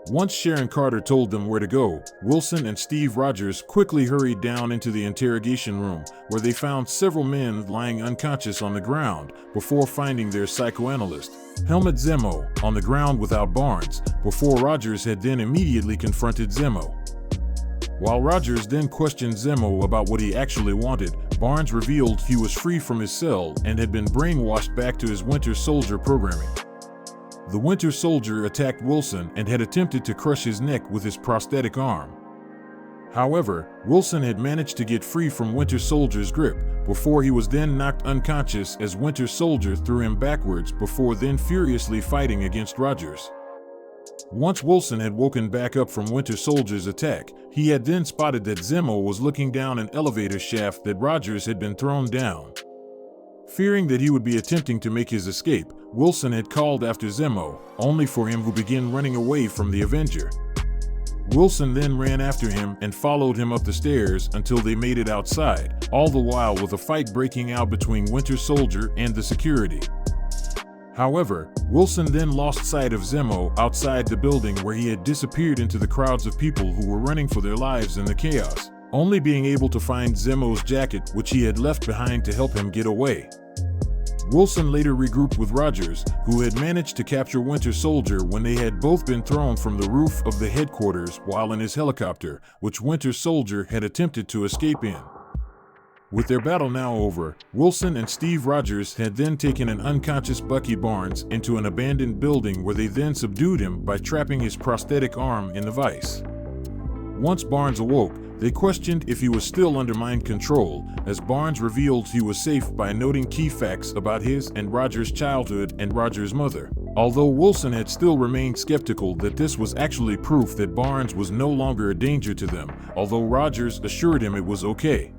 Once Sharon Carter told them where to go, Wilson and Steve Rogers quickly hurried down into the interrogation room, where they found several men lying unconscious on the ground before finding their psychoanalyst, Helmut Zemo, on the ground without Barnes, before Rogers had then immediately confronted Zemo. While Rogers then questioned Zemo about what he actually wanted, Barnes revealed he was free from his cell and had been brainwashed back to his Winter Soldier programming. The Winter Soldier attacked Wilson and had attempted to crush his neck with his prosthetic arm. However, Wilson had managed to get free from Winter Soldier's grip before he was then knocked unconscious as Winter Soldier threw him backwards before then furiously fighting against Rogers. Once Wilson had woken back up from Winter Soldier's attack, he had then spotted that Zemo was looking down an elevator shaft that Rogers had been thrown down. Fearing that he would be attempting to make his escape, Wilson had called after Zemo, only for him to begin running away from the Avenger. Wilson then ran after him and followed him up the stairs until they made it outside, all the while with a fight breaking out between Winter Soldier and the security. However, Wilson then lost sight of Zemo outside the building where he had disappeared into the crowds of people who were running for their lives in the chaos, only being able to find Zemo's jacket, which he had left behind to help him get away. Wilson later regrouped with Rogers, who had managed to capture Winter Soldier when they had both been thrown from the roof of the headquarters while in his helicopter, which Winter Soldier had attempted to escape in. With their battle now over, Wilson and Steve Rogers had then taken an unconscious Bucky Barnes into an abandoned building where they then subdued him by trapping his prosthetic arm in the vise. Once Barnes awoke, they questioned if he was still under mind control, as Barnes revealed he was safe by noting key facts about his and Rogers' childhood and Rogers' mother, although Wilson had still remained skeptical that this was actually proof that Barnes was no longer a danger to them, although Rogers assured him it was okay.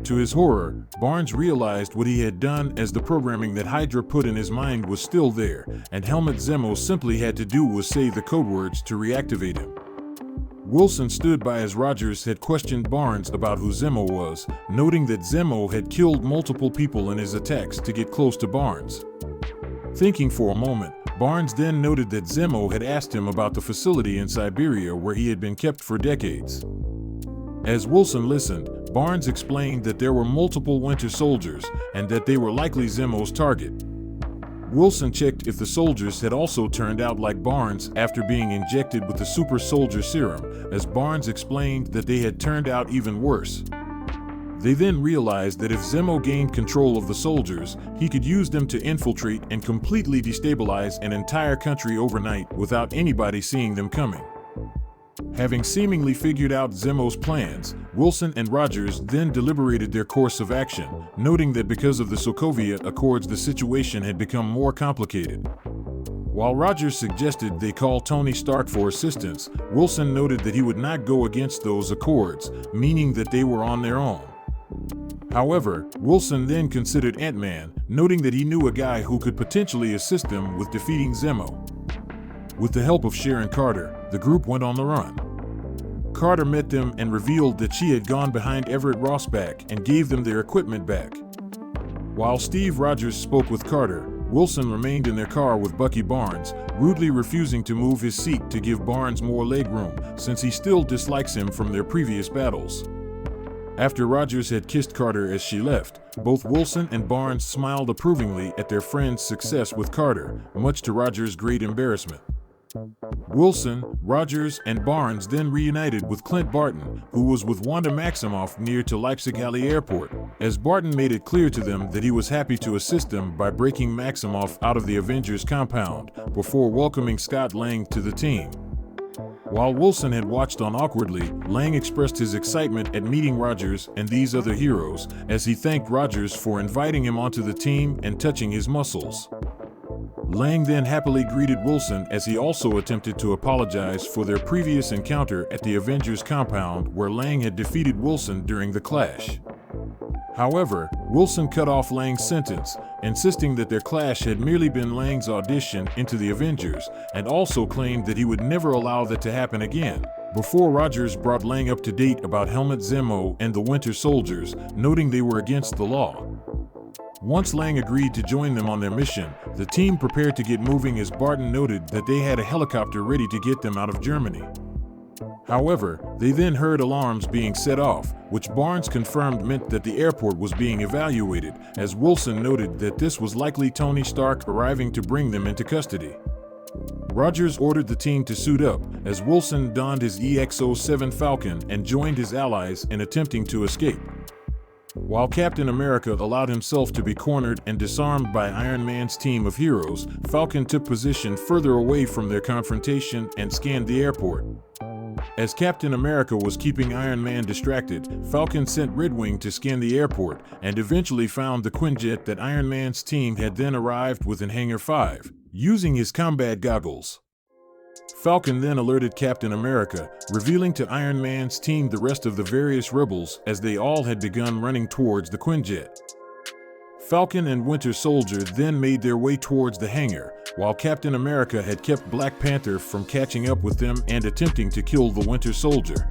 To his horror, Barnes realized what he had done, as the programming that Hydra put in his mind was still there, and Helmut Zemo simply had to do was say the code words to reactivate him. Wilson stood by as Rogers had questioned Barnes about who Zemo was, noting that Zemo had killed multiple people in his attacks to get close to Barnes. Thinking for a moment, Barnes then noted that Zemo had asked him about the facility in Siberia where he had been kept for decades. As Wilson listened, Barnes explained that there were multiple Winter Soldiers and that they were likely Zemo's target. Wilson checked if the soldiers had also turned out like Barnes after being injected with the super soldier serum, as Barnes explained that they had turned out even worse. They then realized that if Zemo gained control of the soldiers, he could use them to infiltrate and completely destabilize an entire country overnight without anybody seeing them coming. Having seemingly figured out Zemo's plans, Wilson and Rogers then deliberated their course of action, noting that because of the Sokovia Accords the situation had become more complicated. While Rogers suggested they call Tony Stark for assistance, Wilson noted that he would not go against those accords, meaning that they were on their own. However, Wilson then considered Ant-Man, noting that he knew a guy who could potentially assist them with defeating Zemo. With the help of Sharon Carter, the group went on the run. Carter met them and revealed that she had gone behind Everett Ross back and gave them their equipment back. While Steve Rogers spoke with Carter, Wilson remained in their car with Bucky Barnes, rudely refusing to move his seat to give Barnes more legroom, since he still dislikes him from their previous battles. After Rogers had kissed Carter as she left, both Wilson and Barnes smiled approvingly at their friend's success with Carter, much to Rogers' great embarrassment. Wilson, Rogers, and Barnes then reunited with Clint Barton, who was with Wanda Maximoff near to Leipzig-Halle Airport, as Barton made it clear to them that he was happy to assist them by breaking Maximoff out of the Avengers compound, before welcoming Scott Lang to the team. While Wilson had watched on awkwardly, Lang expressed his excitement at meeting Rogers and these other heroes, as he thanked Rogers for inviting him onto the team and touching his muscles. Lang then happily greeted Wilson as he also attempted to apologize for their previous encounter at the Avengers compound where Lang had defeated Wilson during the clash. However, Wilson cut off Lang's sentence, insisting that their clash had merely been Lang's audition into the Avengers, and also claimed that he would never allow that to happen again, before Rogers brought Lang up to date about Helmut Zemo and the Winter Soldiers, noting they were against the law. Once Lang agreed to join them on their mission, the team prepared to get moving as Barton noted that they had a helicopter ready to get them out of Germany. However, they then heard alarms being set off, which Barnes confirmed meant that the airport was being evaluated, as Wilson noted that this was likely Tony Stark arriving to bring them into custody. Rogers ordered the team to suit up, as Wilson donned his EX-07 Falcon and joined his allies in attempting to escape. While Captain America allowed himself to be cornered and disarmed by Iron Man's team of heroes, Falcon took position further away from their confrontation and scanned the airport. As Captain America was keeping Iron Man distracted, Falcon sent Red Wing to scan the airport and eventually found the Quinjet that Iron Man's team had then arrived with in Hangar 5, using his combat goggles. Falcon then alerted Captain America, revealing to Iron Man's team the rest of the various rebels as they all had begun running towards the Quinjet. Falcon and Winter Soldier then made their way towards the hangar, while Captain America had kept Black Panther from catching up with them and attempting to kill the Winter Soldier.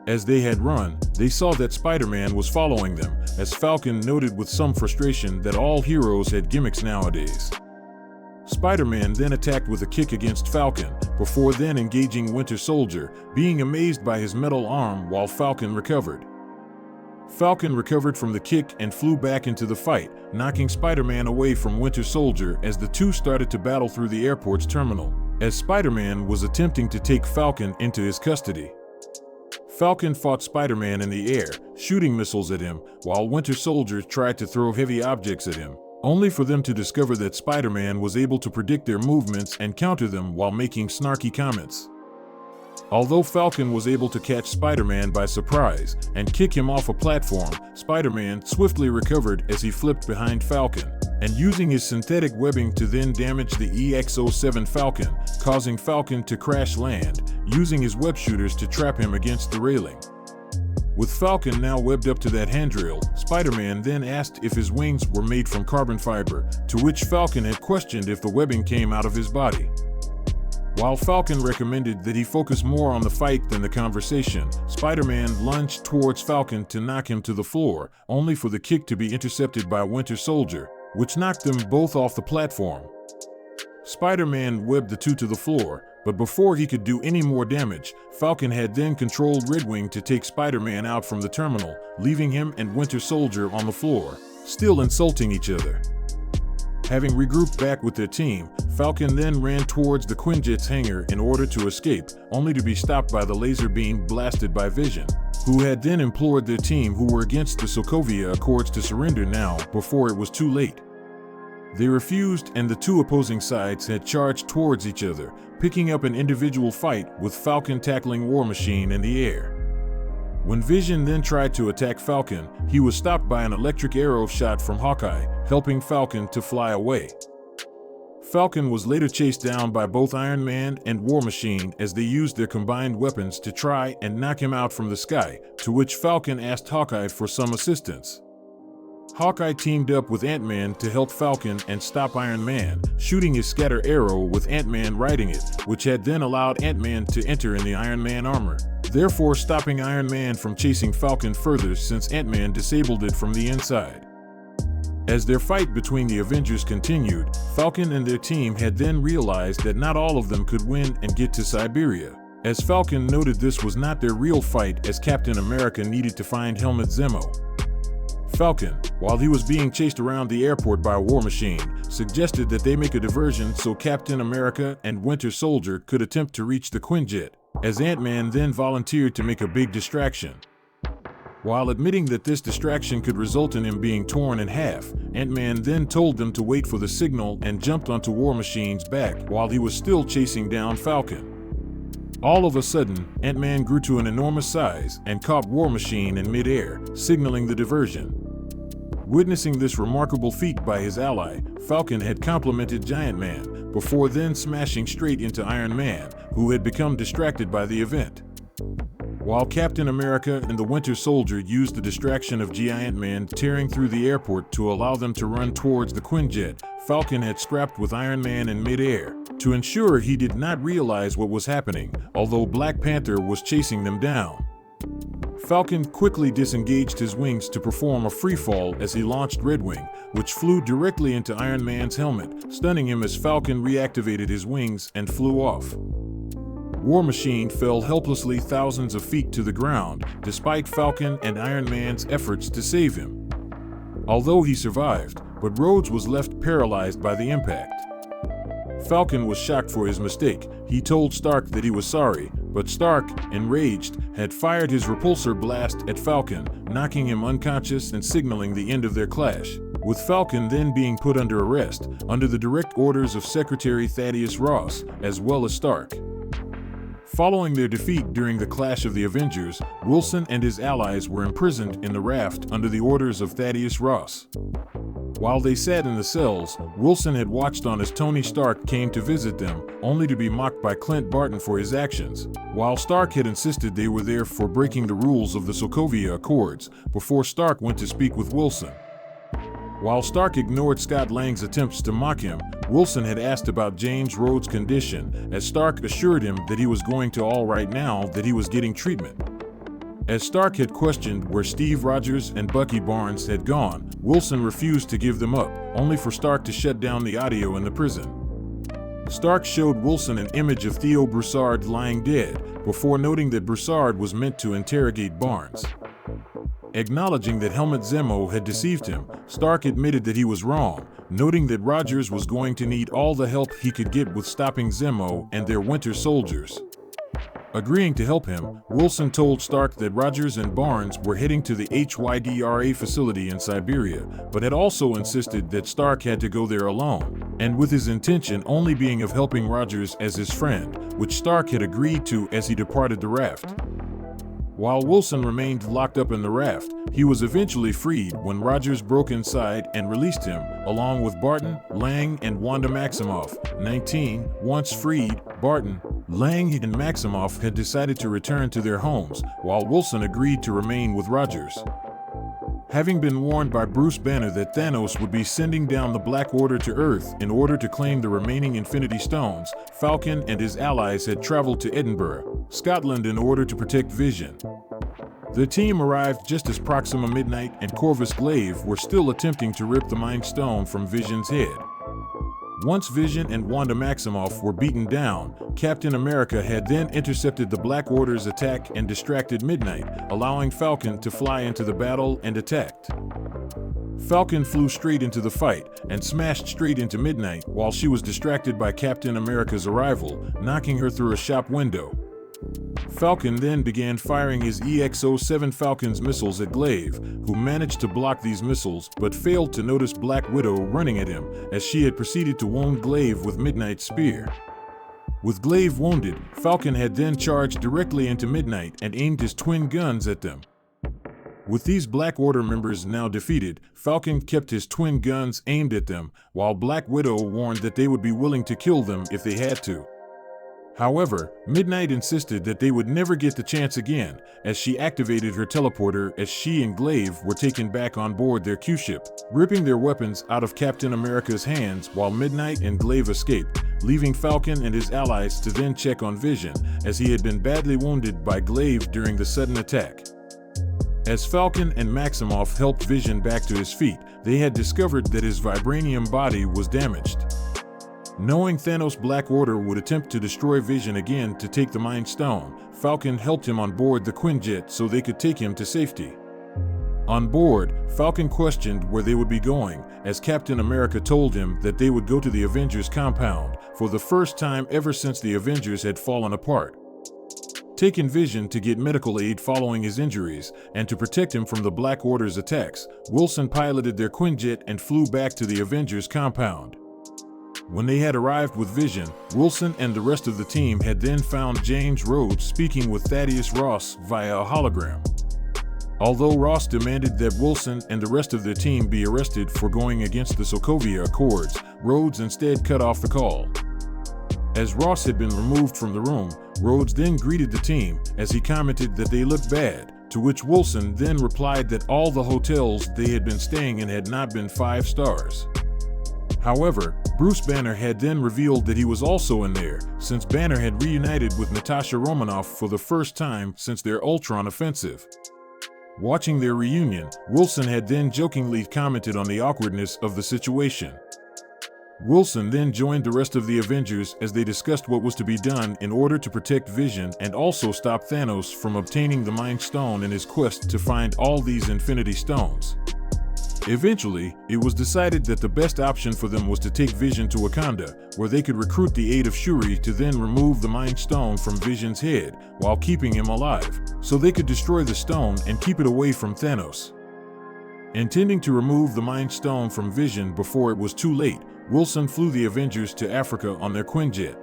As they had run, they saw that Spider-Man was following them, as Falcon noted with some frustration that all heroes had gimmicks nowadays. Spider-Man then attacked with a kick against Falcon, before then engaging Winter Soldier, being amazed by his metal arm while Falcon recovered. Falcon recovered from the kick and flew back into the fight, knocking Spider-Man away from Winter Soldier as the two started to battle through the airport's terminal, as Spider-Man was attempting to take Falcon into his custody. Falcon fought Spider-Man in the air, shooting missiles at him, while Winter Soldier tried to throw heavy objects at him, only for them to discover that Spider-Man was able to predict their movements and counter them while making snarky comments. Although Falcon was able to catch Spider-Man by surprise and kick him off a platform, Spider-Man swiftly recovered as he flipped behind Falcon, and using his synthetic webbing to then damage the EX-07 Falcon, causing Falcon to crash land, using his web shooters to trap him against the railing. With Falcon now webbed up to that handrail, Spider-Man then asked if his wings were made from carbon fiber, to which Falcon had questioned if the webbing came out of his body. While Falcon recommended that he focus more on the fight than the conversation, Spider-Man lunged towards Falcon to knock him to the floor, only for the kick to be intercepted by Winter Soldier, which knocked them both off the platform. Spider-Man webbed the two to the floor, but before he could do any more damage, Falcon had then controlled Red Wing to take Spider-Man out from the terminal, leaving him and Winter Soldier on the floor, still insulting each other. Having regrouped back with their team, Falcon then ran towards the Quinjet's hangar in order to escape, only to be stopped by the laser beam blasted by Vision, who had then implored their team who were against the Sokovia Accords to surrender now before it was too late. They refused, and the two opposing sides had charged towards each other, picking up an individual fight with Falcon tackling War Machine in the air. When Vision then tried to attack Falcon, he was stopped by an electric arrow shot from Hawkeye, helping Falcon to fly away. Falcon was later chased down by both Iron Man and War Machine as they used their combined weapons to try and knock him out from the sky, to which Falcon asked Hawkeye for some assistance. Hawkeye teamed up with Ant-Man to help Falcon and stop Iron Man, shooting his scatter arrow with Ant-Man riding it, which had then allowed Ant-Man to enter in the Iron Man armor, therefore stopping Iron Man from chasing Falcon further since Ant-Man disabled it from the inside. As their fight between the Avengers continued, Falcon and their team had then realized that not all of them could win and get to Siberia, as Falcon noted this was not their real fight as Captain America needed to find Helmut Zemo. Falcon, while he was being chased around the airport by War Machine, suggested that they make a diversion so Captain America and Winter Soldier could attempt to reach the Quinjet, as Ant-Man then volunteered to make a big distraction. While admitting that this distraction could result in him being torn in half, Ant-Man then told them to wait for the signal and jumped onto War Machine's back while he was still chasing down Falcon. All of a sudden, Ant-Man grew to an enormous size and caught War Machine in mid-air, signaling the diversion. Witnessing this remarkable feat by his ally, Falcon had complimented Giant Man, before then smashing straight into Iron Man, who had become distracted by the event. While Captain America and the Winter Soldier used the distraction of Giant Man tearing through the airport to allow them to run towards the Quinjet, Falcon had scrapped with Iron Man in mid-air, to ensure he did not realize what was happening, although Black Panther was chasing them down. Falcon quickly disengaged his wings to perform a freefall as he launched Red Wing, which flew directly into Iron Man's helmet, stunning him as Falcon reactivated his wings and flew off. War Machine fell helplessly thousands of feet to the ground, despite Falcon and Iron Man's efforts to save him. Although he survived, but Rhodes was left paralyzed by the impact. Falcon was shocked for his mistake. He told Stark that he was sorry, but Stark, enraged, had fired his repulsor blast at Falcon, knocking him unconscious and signaling the end of their clash, with Falcon then being put under arrest, under the direct orders of Secretary Thaddeus Ross, as well as Stark. Following their defeat during the Clash of the Avengers, Wilson and his allies were imprisoned in the raft under the orders of Thaddeus Ross. While they sat in the cells, Wilson had watched on as Tony Stark came to visit them, only to be mocked by Clint Barton for his actions, while Stark had insisted they were there for breaking the rules of the Sokovia Accords, before Stark went to speak with Wilson. While Stark ignored Scott Lang's attempts to mock him, Wilson had asked about James Rhodes' condition, as Stark assured him that he was going to all right now that he was getting treatment. As Stark had questioned where Steve Rogers and Bucky Barnes had gone, Wilson refused to give them up, only for Stark to shut down the audio in the prison. Stark showed Wilson an image of Theo Broussard lying dead, before noting that Broussard was meant to interrogate Barnes. Acknowledging that Helmut Zemo had deceived him, Stark admitted that he was wrong, noting that Rogers was going to need all the help he could get with stopping Zemo and their Winter Soldiers. Agreeing to help him, Wilson told Stark that Rogers and Barnes were heading to the Hydra facility in Siberia, but had also insisted that Stark had to go there alone, and with his intention only being of helping Rogers as his friend, which Stark had agreed to as he departed the raft. While Wilson remained locked up in the raft, he was eventually freed when Rogers broke inside and released him, along with Barton, Lang, and Wanda Maximoff, 19. Once freed, Barton, Lang, and Maximoff had decided to return to their homes, while Wilson agreed to remain with Rogers. Having been warned by Bruce Banner that Thanos would be sending down the Black Order to Earth in order to claim the remaining Infinity Stones, Falcon and his allies had traveled to Edinburgh, Scotland in order to protect Vision. The team arrived just as Proxima Midnight and Corvus Glaive were still attempting to rip the Mind Stone from Vision's head. Once Vision and Wanda Maximoff were beaten down, Captain America had then intercepted the Black Order's attack and distracted Midnight, allowing Falcon to fly into the battle and attacked. Falcon flew straight into the fight and smashed straight into Midnight while she was distracted by Captain America's arrival, knocking her through a shop window. Falcon then began firing his EX-07 Falcon's missiles at Glaive, who managed to block these missiles but failed to notice Black Widow running at him as she had proceeded to wound Glaive with Midnight's spear. With Glaive wounded, Falcon had then charged directly into Midnight and aimed his twin guns at them. With these Black Order members now defeated, Falcon kept his twin guns aimed at them, while Black Widow warned that they would be willing to kill them if they had to. However, Midnight insisted that they would never get the chance again, as she activated her teleporter as she and Glaive were taken back on board their Q-ship, ripping their weapons out of Captain America's hands while Midnight and Glaive escaped, leaving Falcon and his allies to then check on Vision, as he had been badly wounded by Glaive during the sudden attack. As Falcon and Maximoff helped Vision back to his feet, they had discovered that his vibranium body was damaged. Knowing Thanos' Black Order would attempt to destroy Vision again to take the Mind Stone, Falcon helped him on board the Quinjet so they could take him to safety. On board, Falcon questioned where they would be going, as Captain America told him that they would go to the Avengers compound, for the first time ever since the Avengers had fallen apart. Taking Vision to get medical aid following his injuries, and to protect him from the Black Order's attacks, Wilson piloted their Quinjet and flew back to the Avengers compound. When they had arrived with Vision, Wilson and the rest of the team had then found James Rhodes speaking with Thaddeus Ross via a hologram. Although Ross demanded that Wilson and the rest of their team be arrested for going against the Sokovia Accords, Rhodes instead cut off the call. As Ross had been removed from the room, Rhodes then greeted the team as he commented that they looked bad, to which Wilson then replied that all the hotels they had been staying in had not been 5 stars. However, Bruce Banner had then revealed that he was also in there, since Banner had reunited with Natasha Romanoff for the first time since their Ultron offensive. Watching their reunion, Wilson had then jokingly commented on the awkwardness of the situation. Wilson then joined the rest of the Avengers as they discussed what was to be done in order to protect Vision and also stop Thanos from obtaining the Mind Stone in his quest to find all these Infinity Stones. Eventually, it was decided that the best option for them was to take Vision to Wakanda, where they could recruit the aid of Shuri to then remove the Mind Stone from Vision's head while keeping him alive, so they could destroy the stone and keep it away from Thanos. Intending to remove the Mind Stone from Vision before it was too late, Wilson flew the Avengers to Africa on their Quinjet.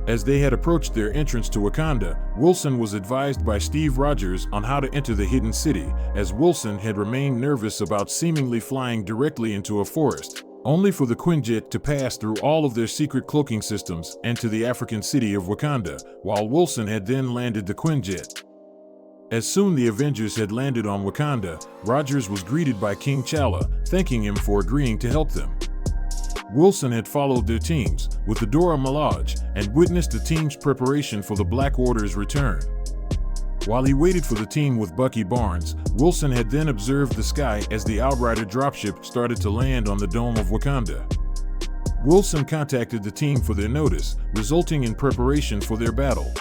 As they had approached their entrance to Wakanda, Wilson was advised by Steve Rogers on how to enter the hidden city, as Wilson had remained nervous about seemingly flying directly into a forest, only for the Quinjet to pass through all of their secret cloaking systems and to the African city of Wakanda, while Wilson had then landed the Quinjet. As soon the Avengers had landed on Wakanda, Rogers was greeted by King T'Challa, thanking him for agreeing to help them. Wilson had followed their teams, with the Dora Milaje, and witnessed the team's preparation for the Black Order's return. While he waited for the team with Bucky Barnes, Wilson had then observed the sky as the Outrider dropship started to land on the dome of Wakanda. Wilson contacted the team for their notice, resulting in preparation for their battle.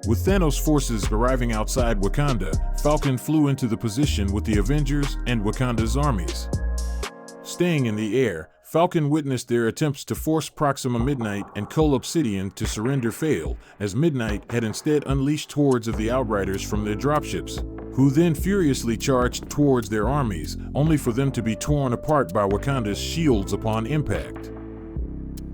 With Thanos' forces arriving outside Wakanda, Falcon flew into the position with the Avengers and Wakanda's armies. Staying in the air, Falcon witnessed their attempts to force Proxima Midnight and Cull Obsidian to surrender fail, as Midnight had instead unleashed hordes of the Outriders from their dropships, who then furiously charged towards their armies, only for them to be torn apart by Wakanda's shields upon impact.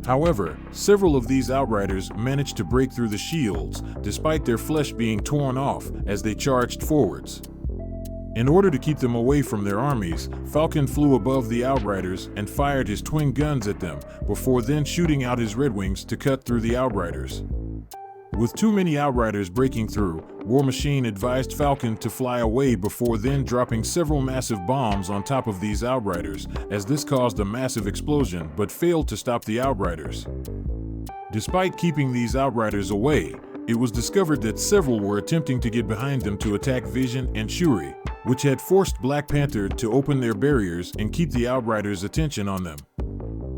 However, several of these Outriders managed to break through the shields, despite their flesh being torn off as they charged forwards. In order to keep them away from their armies, Falcon flew above the Outriders and fired his twin guns at them, before then shooting out his Red Wings to cut through the Outriders. With too many Outriders breaking through, War Machine advised Falcon to fly away before then dropping several massive bombs on top of these Outriders, as this caused a massive explosion but failed to stop the Outriders. Despite keeping these Outriders away, it was discovered that several were attempting to get behind them to attack Vision and Shuri, which had forced Black Panther to open their barriers and keep the Outriders' attention on them.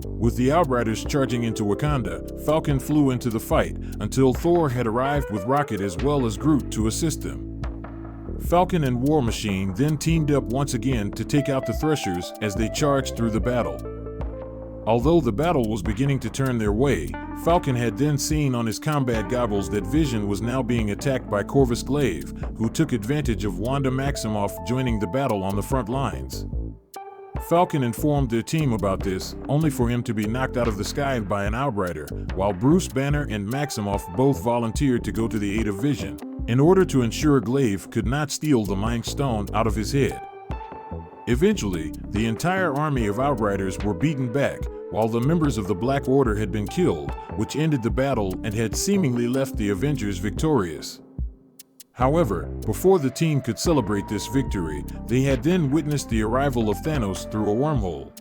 With the Outriders charging into Wakanda, Falcon flew into the fight until Thor had arrived with Rocket as well as Groot to assist them. Falcon and War Machine then teamed up once again to take out the Threshers as they charged through the battle. Although the battle was beginning to turn their way, Falcon had then seen on his combat goggles that Vision was now being attacked by Corvus Glaive, who took advantage of Wanda Maximoff joining the battle on the front lines. Falcon informed their team about this, only for him to be knocked out of the sky by an Outrider, while Bruce Banner and Maximoff both volunteered to go to the aid of Vision, in order to ensure Glaive could not steal the Mind Stone out of his head. Eventually, the entire army of Outriders were beaten back, while the members of the Black Order had been killed, which ended the battle and had seemingly left the Avengers victorious. However, before the team could celebrate this victory, they had then witnessed the arrival of Thanos through a wormhole.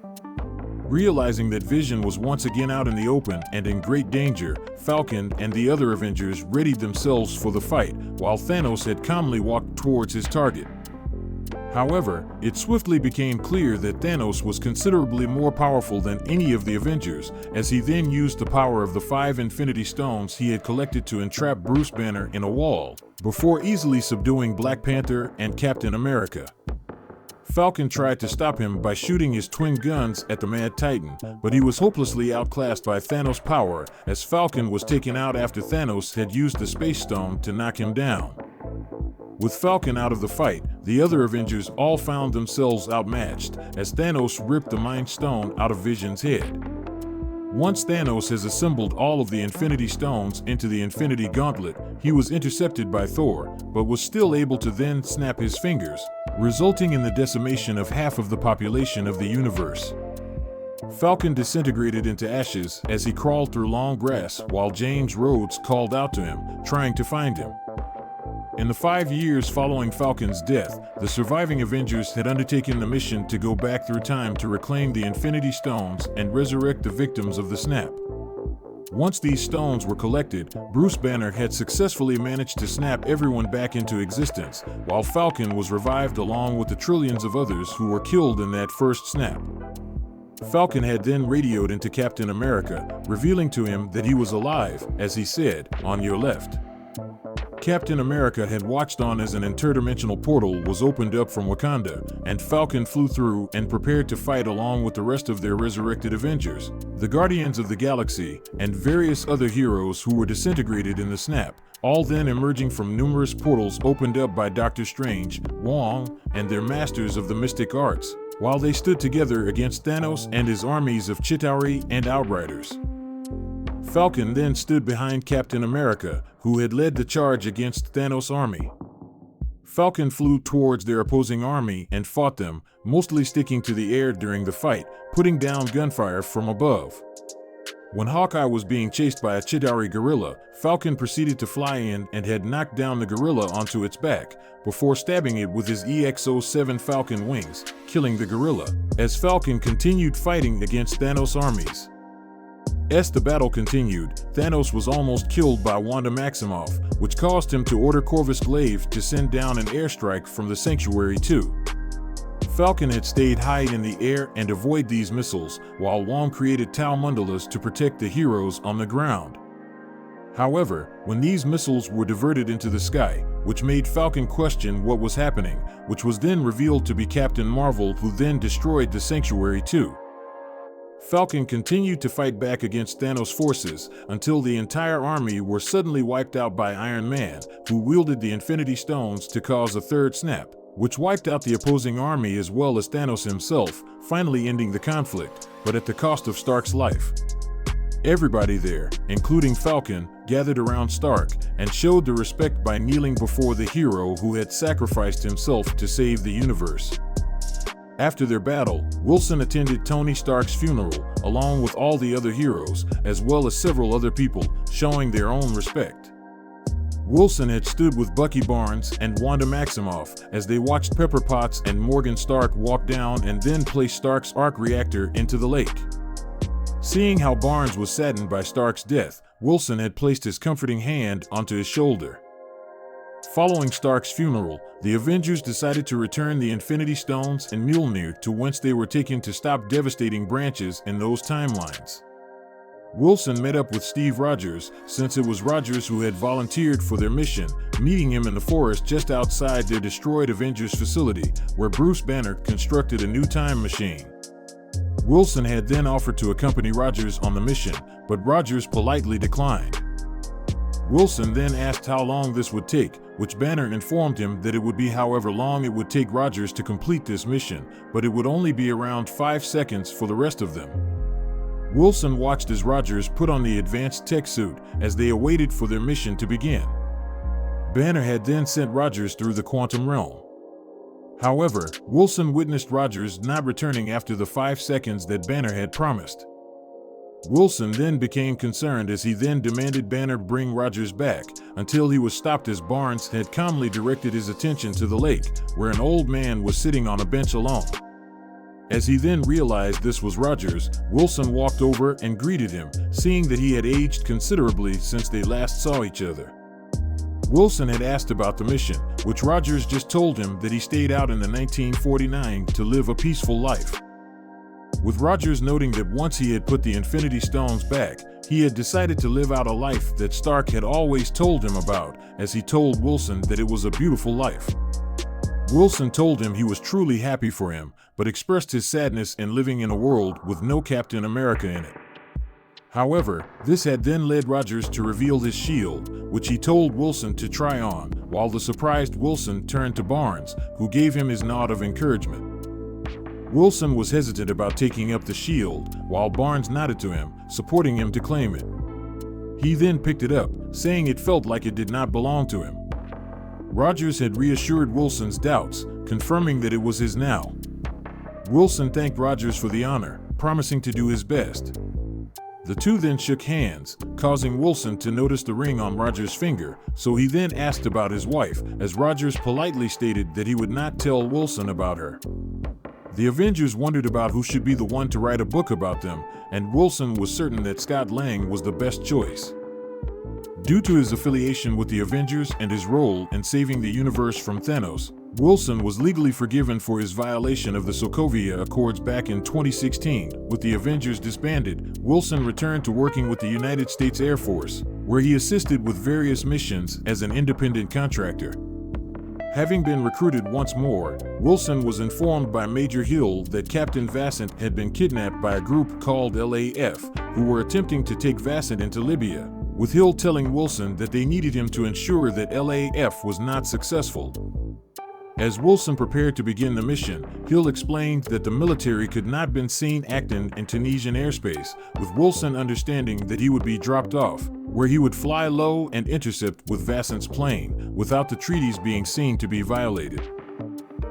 Realizing that Vision was once again out in the open and in great danger, Falcon and the other Avengers readied themselves for the fight, while Thanos had calmly walked towards his target. However, it swiftly became clear that Thanos was considerably more powerful than any of the Avengers, as he then used the power of the 5 Infinity Stones he had collected to entrap Bruce Banner in a wall, before easily subduing Black Panther and Captain America. Falcon tried to stop him by shooting his twin guns at the Mad Titan, but he was hopelessly outclassed by Thanos' power, as Falcon was taken out after Thanos had used the Space Stone to knock him down. With Falcon out of the fight, the other Avengers all found themselves outmatched, as Thanos ripped the Mind Stone out of Vision's head. Once Thanos has assembled all of the Infinity Stones into the Infinity Gauntlet, he was intercepted by Thor, but was still able to then snap his fingers, resulting in the decimation of half of the population of the universe. Falcon disintegrated into ashes as he crawled through long grass while James Rhodes called out to him, trying to find him. In the 5 years following Falcon's death, the surviving Avengers had undertaken the mission to go back through time to reclaim the Infinity Stones and resurrect the victims of the snap. Once these stones were collected, Bruce Banner had successfully managed to snap everyone back into existence, while Falcon was revived along with the trillions of others who were killed in that first snap. Falcon had then radioed into Captain America, revealing to him that he was alive, as he said, "On your left." Captain America had watched on as an interdimensional portal was opened up from Wakanda, and Falcon flew through and prepared to fight along with the rest of their resurrected Avengers, the Guardians of the Galaxy, and various other heroes who were disintegrated in the snap, all then emerging from numerous portals opened up by Doctor Strange, Wong, and their masters of the mystic arts, while they stood together against Thanos and his armies of Chitauri and Outriders. Falcon then stood behind Captain America, who had led the charge against Thanos' army. Falcon flew towards their opposing army and fought them, mostly sticking to the air during the fight, putting down gunfire from above. When Hawkeye was being chased by a Chitauri gorilla, Falcon proceeded to fly in and had knocked down the gorilla onto its back, before stabbing it with his EX-07 Falcon wings, killing the gorilla, as Falcon continued fighting against Thanos' armies. As the battle continued, Thanos was almost killed by Wanda Maximoff, which caused him to order Corvus Glaive to send down an airstrike from the Sanctuary too. Falcon had stayed high in the air and avoid these missiles, while Wong created Tau mandalas to protect the heroes on the ground. However, when these missiles were diverted into the sky, which made Falcon question what was happening, which was then revealed to be Captain Marvel, who then destroyed the Sanctuary too. Falcon continued to fight back against Thanos' forces until the entire army were suddenly wiped out by Iron Man, who wielded the Infinity Stones to cause a third snap, which wiped out the opposing army as well as Thanos himself, finally ending the conflict, but at the cost of Stark's life. Everybody there, including Falcon, gathered around Stark and showed their respect by kneeling before the hero who had sacrificed himself to save the universe. After their battle, Wilson attended Tony Stark's funeral, along with all the other heroes, as well as several other people, showing their own respect. Wilson had stood with Bucky Barnes and Wanda Maximoff as they watched Pepper Potts and Morgan Stark walk down and then place Stark's arc reactor into the lake. Seeing how Barnes was saddened by Stark's death, Wilson had placed his comforting hand onto his shoulder. Following Stark's funeral, the Avengers decided to return the Infinity Stones and Mjolnir to whence they were taken to stop devastating branches in those timelines. Wilson met up with Steve Rogers, since it was Rogers who had volunteered for their mission, meeting him in the forest just outside their destroyed Avengers facility, where Bruce Banner constructed a new time machine. Wilson had then offered to accompany Rogers on the mission, but Rogers politely declined. Wilson then asked how long this would take, which Banner informed him that it would be however long it would take Rogers to complete this mission, but it would only be around 5 seconds for the rest of them. Wilson watched as Rogers put on the advanced tech suit as they awaited for their mission to begin. Banner had then sent Rogers through the quantum realm. However, Wilson witnessed Rogers not returning after the 5 seconds that Banner had promised. Wilson then became concerned as he then demanded Banner bring Rogers back, until he was stopped as Barnes had calmly directed his attention to the lake, where an old man was sitting on a bench alone. As he then realized this was Rogers, Wilson walked over and greeted him, seeing that he had aged considerably since they last saw each other. Wilson had asked about the mission, which Rogers just told him that he stayed out in the 1949 to live a peaceful life. With Rogers noting that once he had put the Infinity Stones back, he had decided to live out a life that Stark had always told him about, as he told Wilson that it was a beautiful life. Wilson told him he was truly happy for him, but expressed his sadness in living in a world with no Captain America in it. However, this had then led Rogers to reveal his shield, which he told Wilson to try on, while the surprised Wilson turned to Barnes, who gave him his nod of encouragement. Wilson was hesitant about taking up the shield, while Barnes nodded to him, supporting him to claim it. He then picked it up, saying it felt like it did not belong to him. Rogers had reassured Wilson's doubts, confirming that it was his now. Wilson thanked Rogers for the honor, promising to do his best. The two then shook hands, causing Wilson to notice the ring on Rogers' finger, so he then asked about his wife, as Rogers politely stated that he would not tell Wilson about her. The Avengers wondered about who should be the one to write a book about them, and Wilson was certain that Scott Lang was the best choice. Due to his affiliation with the Avengers and his role in saving the universe from Thanos, Wilson was legally forgiven for his violation of the Sokovia Accords back in 2016. With the Avengers disbanded, Wilson returned to working with the United States Air Force, where he assisted with various missions as an independent contractor. Having been recruited once more, Wilson was informed by Major Hill that Captain Vassant had been kidnapped by a group called LAF, who were attempting to take Vassant into Libya, with Hill telling Wilson that they needed him to ensure that LAF was not successful. As Wilson prepared to begin the mission, Hill explained that the military could not be seen acting in Tunisian airspace, with Wilson understanding that he would be dropped off, where he would fly low and intercept with Vassant's plane, without the treaties being seen to be violated.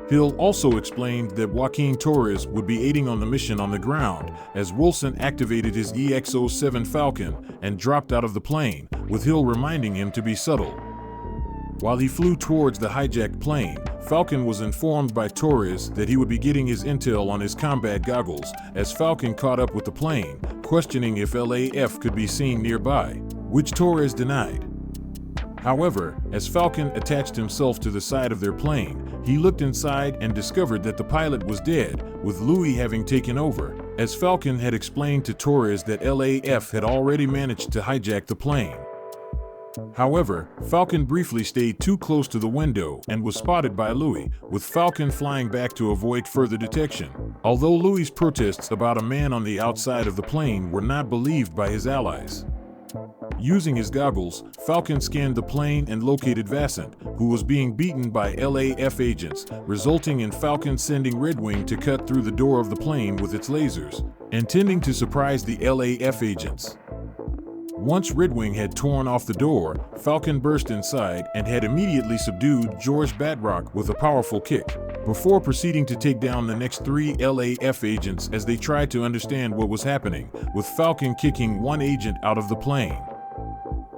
Hill also explained that Joaquin Torres would be aiding on the mission on the ground, as Wilson activated his EX-07 Falcon and dropped out of the plane, with Hill reminding him to be subtle. While he flew towards the hijacked plane, Falcon was informed by Torres that he would be getting his intel on his combat goggles, as Falcon caught up with the plane, questioning if LAF could be seen nearby, which Torres denied. However, as Falcon attached himself to the side of their plane, he looked inside and discovered that the pilot was dead, with Louis having taken over, as Falcon had explained to Torres that LAF had already managed to hijack the plane. However, Falcon briefly stayed too close to the window and was spotted by Louis, with Falcon flying back to avoid further detection. Although Louis's protests about a man on the outside of the plane were not believed by his allies. Using his goggles, Falcon scanned the plane and located Vassant, who was being beaten by LAF agents, resulting in Falcon sending Red Wing to cut through the door of the plane with its lasers, intending to surprise the LAF agents. Once Red Wing had torn off the door, Falcon burst inside and had immediately subdued George Batroc with a powerful kick, before proceeding to take down the next 3 LAF agents as they tried to understand what was happening, with Falcon kicking one agent out of the plane.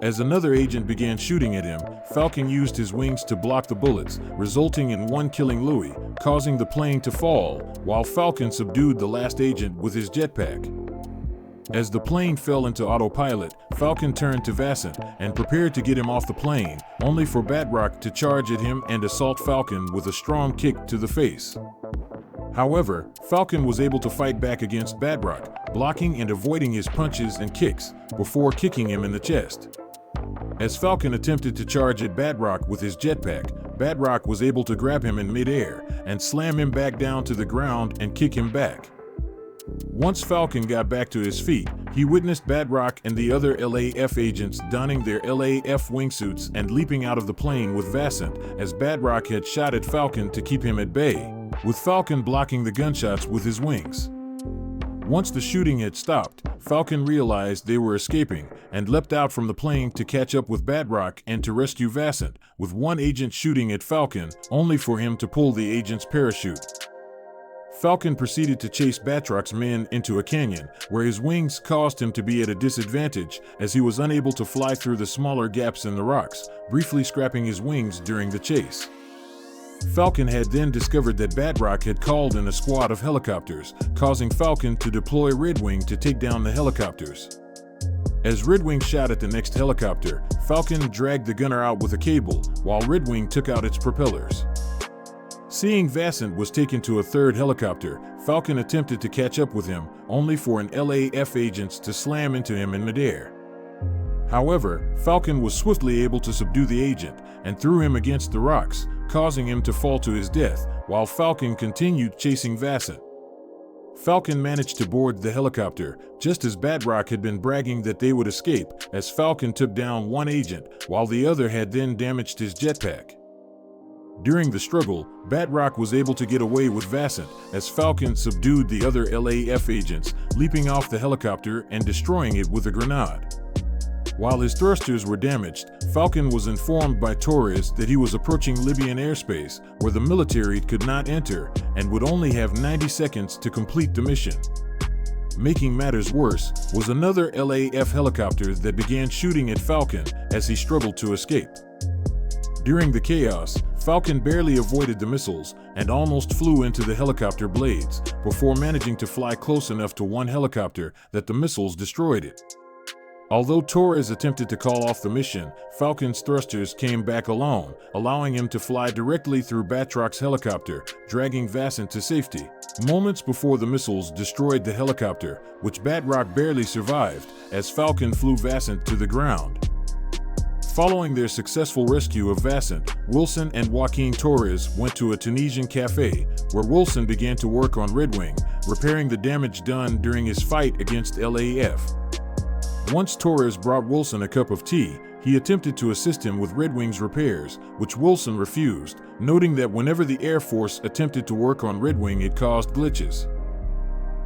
As another agent began shooting at him, Falcon used his wings to block the bullets, resulting in one killing Louis, causing the plane to fall, while Falcon subdued the last agent with his jetpack. As the plane fell into autopilot, Falcon turned to Vassant and prepared to get him off the plane, only for Batroc to charge at him and assault Falcon with a strong kick to the face. However, Falcon was able to fight back against Batroc, blocking and avoiding his punches and kicks, before kicking him in the chest. As Falcon attempted to charge at Batroc with his jetpack, Batroc was able to grab him in midair and slam him back down to the ground and kick him back. Once Falcon got back to his feet, he witnessed Batroc and the other LAF agents donning their LAF wingsuits and leaping out of the plane with Vassant, as Batroc had shot at Falcon to keep him at bay, with Falcon blocking the gunshots with his wings. Once the shooting had stopped, Falcon realized they were escaping and leapt out from the plane to catch up with Batroc and to rescue Vassant, with one agent shooting at Falcon, only for him to pull the agent's parachute. Falcon proceeded to chase Batroc's men into a canyon, where his wings caused him to be at a disadvantage as he was unable to fly through the smaller gaps in the rocks, briefly scrapping his wings during the chase. Falcon had then discovered that Batroc had called in a squad of helicopters, causing Falcon to deploy Red Wing to take down the helicopters. As Red Wing shot at the next helicopter, Falcon dragged the gunner out with a cable, while Red Wing took out its propellers. Seeing Vassant was taken to a third helicopter, Falcon attempted to catch up with him, only for an LAF agent to slam into him in midair. However, Falcon was swiftly able to subdue the agent and threw him against the rocks, causing him to fall to his death, while Falcon continued chasing Vassant. Falcon managed to board the helicopter, just as Batroc had been bragging that they would escape, as Falcon took down one agent, while the other had then damaged his jetpack. During the struggle, Batroc was able to get away with Vassant, as Falcon subdued the other LAF agents, leaping off the helicopter and destroying it with a grenade. While his thrusters were damaged, Falcon was informed by Torres that he was approaching Libyan airspace, where the military could not enter and would only have 90 seconds to complete the mission. Making matters worse was another LAF helicopter that began shooting at Falcon as he struggled to escape. During the chaos, Falcon barely avoided the missiles and almost flew into the helicopter blades, before managing to fly close enough to one helicopter that the missiles destroyed it. Although Torres attempted to call off the mission, Falcon's thrusters came back alone, allowing him to fly directly through Batroc's helicopter, dragging Vassant to safety. Moments before the missiles destroyed the helicopter, which Batroc barely survived, as Falcon flew Vassant to the ground. Following their successful rescue of Vassant, Wilson and Joaquin Torres went to a Tunisian cafe, where Wilson began to work on Red Wing, repairing the damage done during his fight against LAF. Once Torres brought Wilson a cup of tea, he attempted to assist him with Red Wing's repairs, which Wilson refused, noting that whenever the Air Force attempted to work on Red Wing, it caused glitches.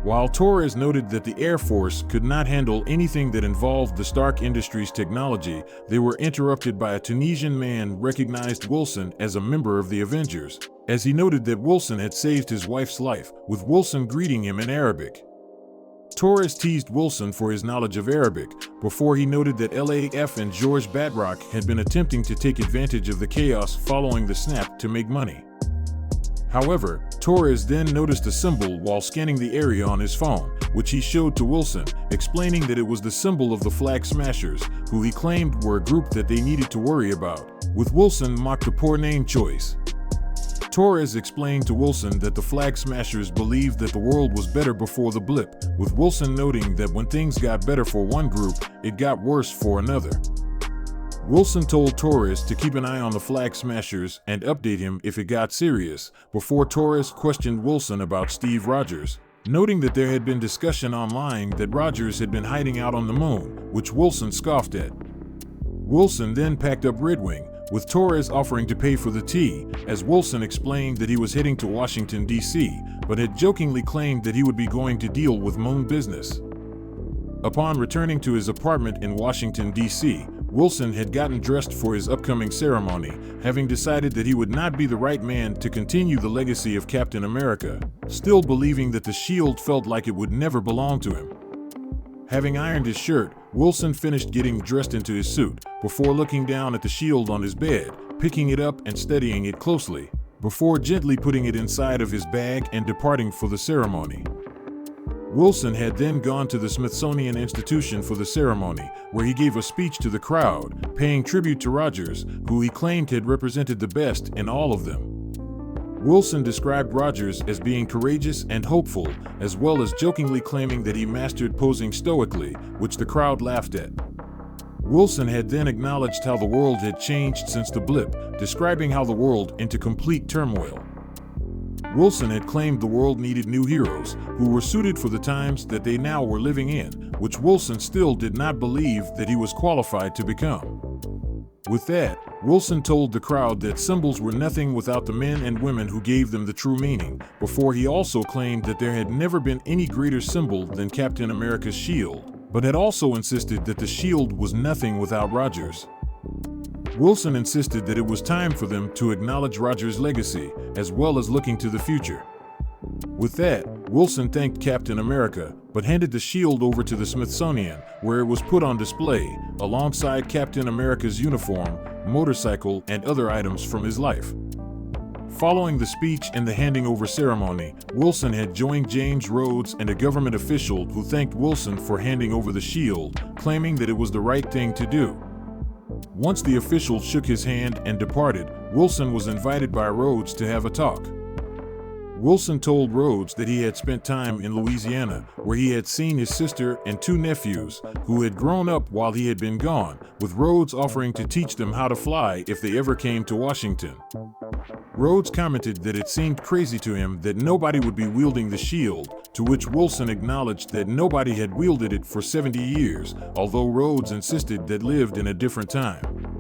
While Torres noted that the Air Force could not handle anything that involved the Stark Industries technology, they were interrupted by a Tunisian man recognized Wilson as a member of the Avengers, as he noted that Wilson had saved his wife's life, with Wilson greeting him in Arabic. Torres teased Wilson for his knowledge of Arabic, before he noted that LAF and George Batroc had been attempting to take advantage of the chaos following the snap to make money. However, Torres then noticed a symbol while scanning the area on his phone, which he showed to Wilson, explaining that it was the symbol of the Flag Smashers, who he claimed were a group that they needed to worry about, with Wilson mocked the poor name choice. Torres explained to Wilson that the Flag Smashers believed that the world was better before the blip, with Wilson noting that when things got better for one group, it got worse for another. Wilson told Torres to keep an eye on the Flag Smashers and update him if it got serious, before Torres questioned Wilson about Steve Rogers, noting that there had been discussion online that Rogers had been hiding out on the moon, which Wilson scoffed at. Wilson then packed up Red Wing, with Torres offering to pay for the tea, as Wilson explained that he was heading to Washington, D.C., but had jokingly claimed that he would be going to deal with moon business. Upon returning to his apartment in Washington, D.C., Wilson had gotten dressed for his upcoming ceremony, having decided that he would not be the right man to continue the legacy of Captain America, still believing that the shield felt like it would never belong to him. Having ironed his shirt, Wilson finished getting dressed into his suit, before looking down at the shield on his bed, picking it up and studying it closely, before gently putting it inside of his bag and departing for the ceremony. Wilson had then gone to the Smithsonian Institution for the ceremony, where he gave a speech to the crowd, paying tribute to Rogers, who he claimed had represented the best in all of them. Wilson described Rogers as being courageous and hopeful, as well as jokingly claiming that he mastered posing stoically, which the crowd laughed at. Wilson had then acknowledged how the world had changed since the blip, describing how the world into complete turmoil. Wilson had claimed the world needed new heroes, who were suited for the times that they now were living in, which Wilson still did not believe that he was qualified to become. With that, Wilson told the crowd that symbols were nothing without the men and women who gave them the true meaning, before he also claimed that there had never been any greater symbol than Captain America's shield, but had also insisted that the shield was nothing without Rogers. Wilson insisted that it was time for them to acknowledge Rogers' legacy, as well as looking to the future. With that, Wilson thanked Captain America, but handed the shield over to the Smithsonian, where it was put on display, alongside Captain America's uniform, motorcycle, and other items from his life. Following the speech and the handing over ceremony, Wilson had joined James Rhodes and a government official who thanked Wilson for handing over the shield, claiming that it was the right thing to do. Once the official shook his hand and departed, Wilson was invited by Rhodes to have a talk. Wilson told Rhodes that he had spent time in Louisiana, where he had seen his sister and two nephews, who had grown up while he had been gone, with Rhodes offering to teach them how to fly if they ever came to Washington. Rhodes commented that it seemed crazy to him that nobody would be wielding the shield, to which Wilson acknowledged that nobody had wielded it for 70 years, although Rhodes insisted that lived in a different time.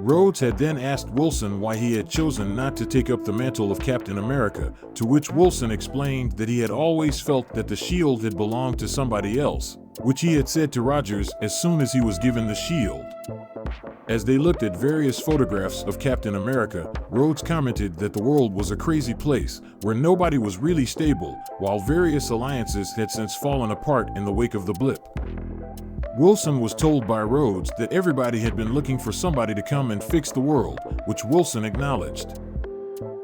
Rhodes had then asked Wilson why he had chosen not to take up the mantle of Captain America, to which Wilson explained that he had always felt that the shield had belonged to somebody else, which he had said to Rogers as soon as he was given the shield. As they looked at various photographs of Captain America, Rhodes commented that the world was a crazy place, where nobody was really stable, while various alliances had since fallen apart in the wake of the blip. Wilson was told by Rhodes that everybody had been looking for somebody to come and fix the world, which Wilson acknowledged.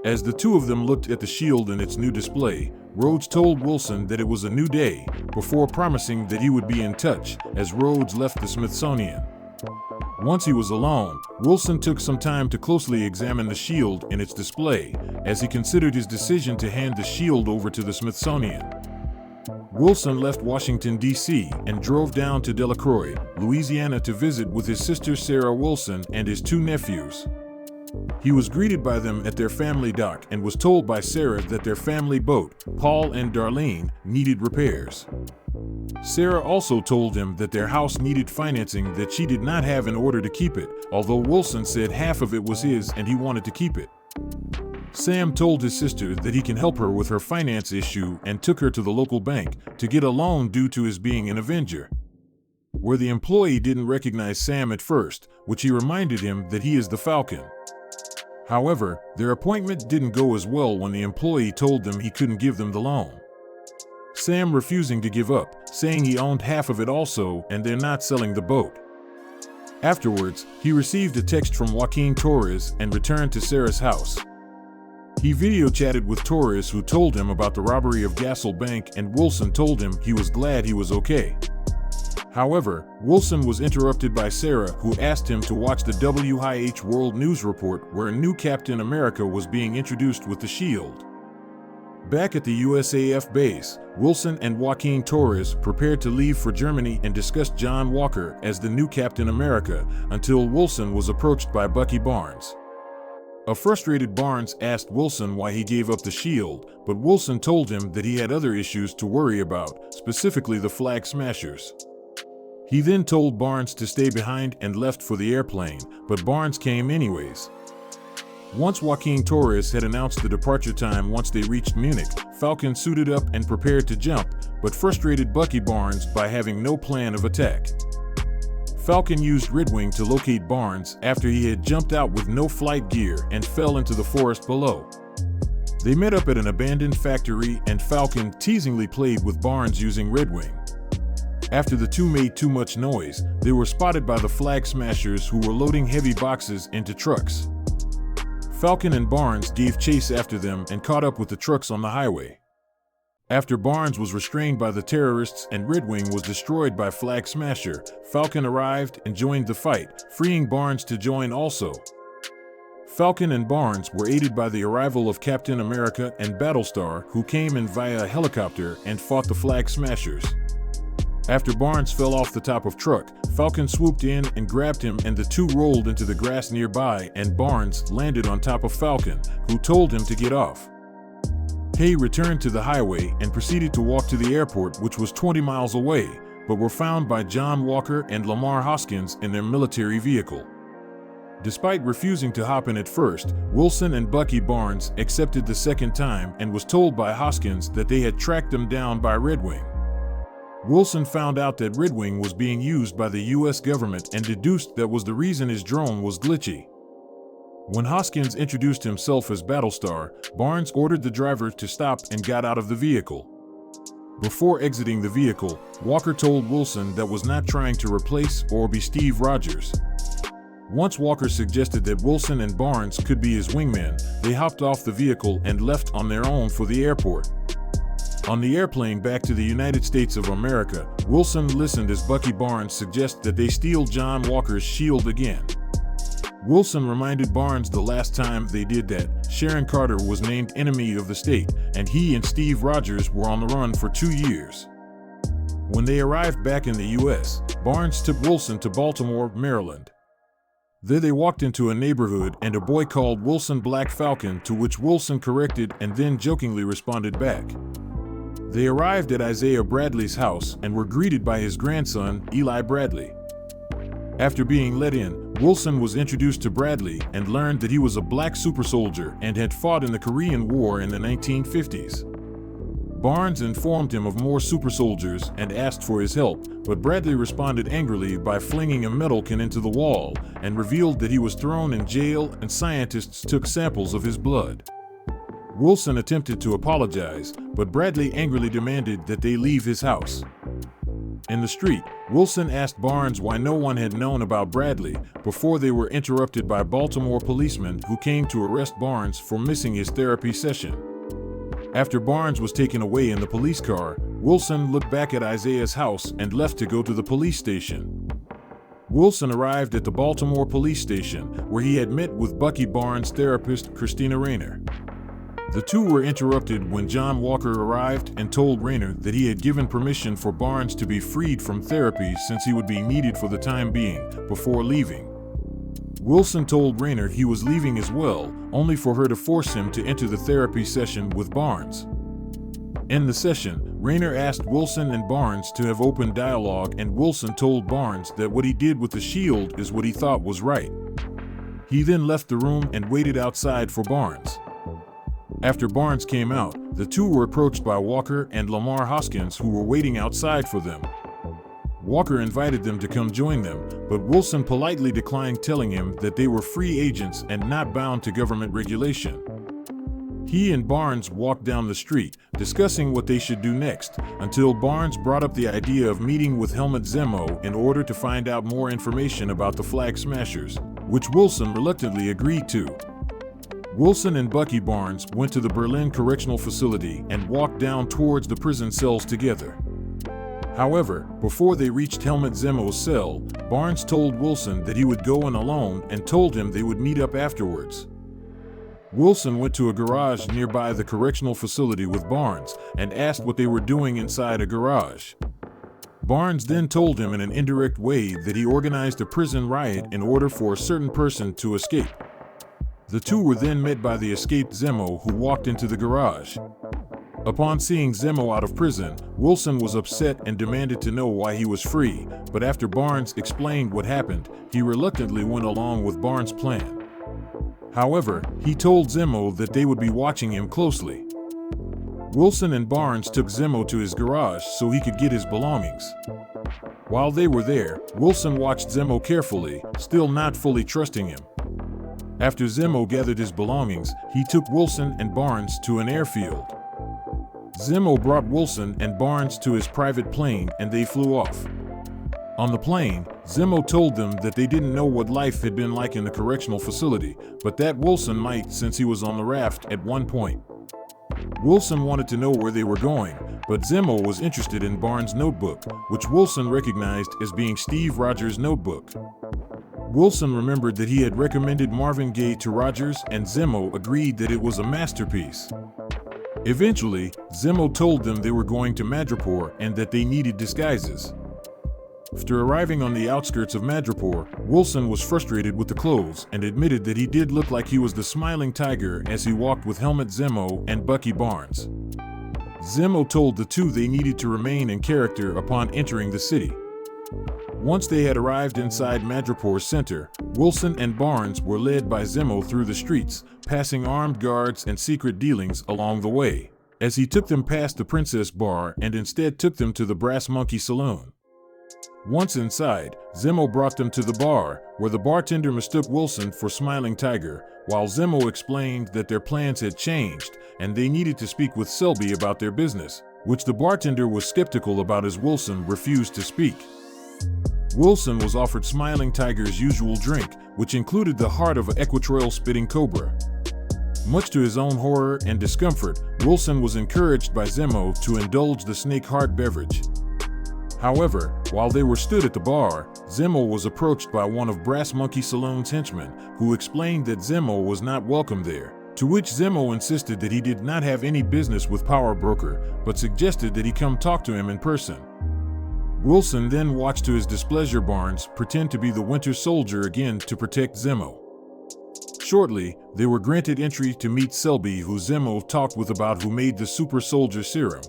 As the two of them looked at the shield in its new display, Rhodes told Wilson that it was a new day, before promising that he would be in touch, as Rhodes left the Smithsonian. Once he was alone, Wilson took some time to closely examine the shield in its display, as he considered his decision to hand the shield over to the Smithsonian. Wilson left Washington, D.C. and drove down to Delacroix, Louisiana to visit with his sister Sarah Wilson and his two nephews. He was greeted by them at their family dock and was told by Sarah that their family boat, Paul and Darlene, needed repairs. Sarah also told him that their house needed financing that she did not have in order to keep it, although Wilson said half of it was his and he wanted to keep it. Sam told his sister that he can help her with her finance issue and took her to the local bank to get a loan due to his being an Avenger, where the employee didn't recognize Sam at first, which he reminded him that he is the Falcon. However, their appointment didn't go as well when the employee told them he couldn't give them the loan. Sam refusing to give up, saying he owned half of it also and they're not selling the boat. Afterwards, he received a text from Joaquin Torres and returned to Sarah's house. He video chatted with Torres, who told him about the robbery of Gassel Bank, and Wilson told him he was glad he was okay. However, Wilson was interrupted by Sarah, who asked him to watch the WHH World News Report, where a new Captain America was being introduced with the shield. Back at the USAF base, Wilson and Joaquin Torres prepared to leave for Germany and discussed John Walker as the new Captain America, until Wilson was approached by Bucky Barnes. A frustrated Barnes asked Wilson why he gave up the shield, but Wilson told him that he had other issues to worry about, specifically the Flag Smashers. He then told Barnes to stay behind and left for the airplane, but Barnes came anyways. Once Joaquin Torres had announced the departure time once they reached Munich, Falcon suited up and prepared to jump, but frustrated Bucky Barnes by having no plan of attack. Falcon used Redwing to locate Barnes after he had jumped out with no flight gear and fell into the forest below. They met up at an abandoned factory, and Falcon teasingly played with Barnes using Redwing. After the two made too much noise, they were spotted by the Flag Smashers, who were loading heavy boxes into trucks. Falcon and Barnes gave chase after them and caught up with the trucks on the highway. After Barnes was restrained by the terrorists and Redwing was destroyed by Flag Smasher, Falcon arrived and joined the fight, freeing Barnes to join also. Falcon and Barnes were aided by the arrival of Captain America and Battlestar, who came in via a helicopter and fought the Flag Smashers. After Barnes fell off the top of truck, Falcon swooped in and grabbed him, and the two rolled into the grass nearby, and Barnes landed on top of Falcon, who told him to get off. Hay returned to the highway and proceeded to walk to the airport, which was 20 miles away, but were found by John Walker and Lamar Hoskins in their military vehicle. Despite refusing to hop in at first, Wilson and Bucky Barnes accepted the second time and was told by Hoskins that they had tracked them down by Redwing. Wilson found out that Redwing was being used by the US government and deduced that was the reason his drone was glitchy. When Hoskins introduced himself as Battlestar, Barnes ordered the driver to stop and got out of the vehicle. Before exiting the vehicle, Walker told Wilson that was not trying to replace or be Steve Rogers. Once Walker suggested that Wilson and Barnes could be his wingmen, they hopped off the vehicle and left on their own for the airport. On the airplane back to the United States of America, Wilson listened as Bucky Barnes suggested that they steal John Walker's shield again. Wilson reminded Barnes the last time they did that, Sharon Carter was named enemy of the state, and he and Steve Rogers were on the run for 2 years. When they arrived back in the US, Barnes took Wilson to Baltimore, Maryland. There they walked into a neighborhood and a boy called Wilson Black Falcon, to which Wilson corrected and then jokingly responded back. They arrived at Isaiah Bradley's house and were greeted by his grandson, Eli Bradley. After being let in, Wilson was introduced to Bradley and learned that he was a black super soldier and had fought in the Korean War in the 1950s. Barnes informed him of more super soldiers and asked for his help, but Bradley responded angrily by flinging a metal can into the wall and revealed that he was thrown in jail and scientists took samples of his blood. Wilson attempted to apologize, but Bradley angrily demanded that they leave his house. In the street, Wilson asked Barnes why no one had known about Bradley before they were interrupted by Baltimore policemen who came to arrest Barnes for missing his therapy session. After Barnes was taken away in the police car, Wilson looked back at Isaiah's house and left to go to the police station. Wilson arrived at the Baltimore police station, where he had met with Bucky Barnes' therapist, Christina Rayner. The two were interrupted when John Walker arrived and told Rayner that he had given permission for Barnes to be freed from therapy since he would be needed for the time being, before leaving. Wilson told Rayner he was leaving as well, only for her to force him to enter the therapy session with Barnes. In the session, Rayner asked Wilson and Barnes to have open dialogue, and Wilson told Barnes that what he did with the shield is what he thought was right. He then left the room and waited outside for Barnes. After Barnes came out, the two were approached by Walker and Lamar Hoskins, who were waiting outside for them. Walker invited them to come join them, but Wilson politely declined, telling him that they were free agents and not bound to government regulation. He and Barnes walked down the street, discussing what they should do next, until Barnes brought up the idea of meeting with Helmut Zemo in order to find out more information about the Flag Smashers, which Wilson reluctantly agreed to. Wilson and Bucky Barnes went to the Berlin Correctional Facility and walked down towards the prison cells together. However, before they reached Helmut Zemo's cell, Barnes told Wilson that he would go in alone and told him they would meet up afterwards. Wilson went to a garage nearby the correctional facility with Barnes and asked what they were doing inside a garage. Barnes then told him in an indirect way that he organized a prison riot in order for a certain person to escape. The two were then met by the escaped Zemo, who walked into the garage. Upon seeing Zemo out of prison, Wilson was upset and demanded to know why he was free, but after Barnes explained what happened, he reluctantly went along with Barnes' plan. However, he told Zemo that they would be watching him closely. Wilson and Barnes took Zemo to his garage so he could get his belongings. While they were there, Wilson watched Zemo carefully, still not fully trusting him. After Zemo gathered his belongings, he took Wilson and Barnes to an airfield. Zemo brought Wilson and Barnes to his private plane and they flew off. On the plane, Zemo told them that they didn't know what life had been like in the correctional facility, but that Wilson might since he was on the raft at one point. Wilson wanted to know where they were going, but Zemo was interested in Barnes' notebook, which Wilson recognized as being Steve Rogers' notebook. Wilson remembered that he had recommended Marvin Gaye to Rogers, and Zemo agreed that it was a masterpiece. Eventually, Zemo told them they were going to Madripoor and that they needed disguises. After arriving on the outskirts of Madripoor, Wilson was frustrated with the clothes and admitted that he did look like he was the Smiling Tiger as he walked with Helmut Zemo and Bucky Barnes. Zemo told the two they needed to remain in character upon entering the city. Once they had arrived inside Madripoor's center, Wilson and Barnes were led by Zemo through the streets, passing armed guards and secret dealings along the way, as he took them past the Princess Bar and instead took them to the Brass Monkey Saloon. Once inside, Zemo brought them to the bar, where the bartender mistook Wilson for Smiling Tiger, while Zemo explained that their plans had changed and they needed to speak with Selby about their business, which the bartender was skeptical about as Wilson refused to speak. Wilson was offered Smiling Tiger's usual drink, which included the heart of an equatorial-spitting cobra. Much to his own horror and discomfort, Wilson was encouraged by Zemo to indulge the snake heart beverage. However, while they were stood at the bar, Zemo was approached by one of Brass Monkey Saloon's henchmen, who explained that Zemo was not welcome there, to which Zemo insisted that he did not have any business with Power Broker, but suggested that he come talk to him in person. Wilson then watched to his displeasure Barnes pretend to be the Winter Soldier again to protect Zemo. Shortly, they were granted entry to meet Selby, who Zemo talked with about who made the super soldier serum.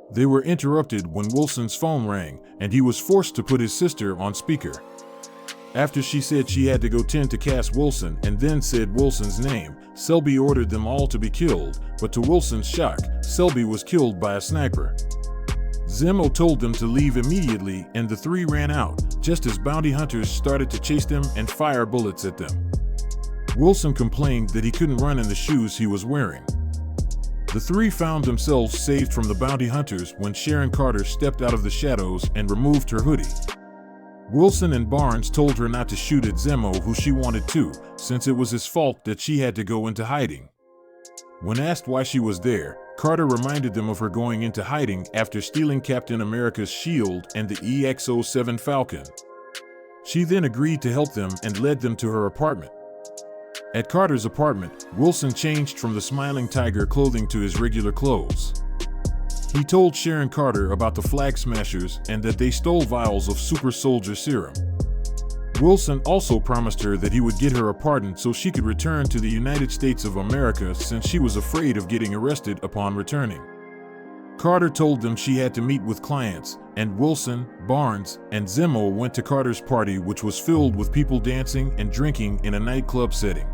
They were interrupted when Wilson's phone rang, and he was forced to put his sister on speaker. After she said she had to go tend to Cass Wilson and then said Wilson's name, Selby ordered them all to be killed, but to Wilson's shock, Selby was killed by a sniper. Zemo told them to leave immediately, and the three ran out, just as bounty hunters started to chase them and fire bullets at them. Wilson complained that he couldn't run in the shoes he was wearing. The three found themselves saved from the bounty hunters when Sharon Carter stepped out of the shadows and removed her hoodie. Wilson and Barnes told her not to shoot at Zemo, who she wanted to, since it was his fault that she had to go into hiding. When asked why she was there, Carter reminded them of her going into hiding after stealing Captain America's shield and the EX-07 Falcon. She then agreed to help them and led them to her apartment. At Carter's apartment, Wilson changed from the Smiling Tiger clothing to his regular clothes. He told Sharon Carter about the Flag Smashers and that they stole vials of super soldier serum. Wilson also promised her that he would get her a pardon so she could return to the United States of America, since she was afraid of getting arrested upon returning. Carter told them she had to meet with clients, and Wilson, Barnes, and Zemo went to Carter's party, which was filled with people dancing and drinking in a nightclub setting.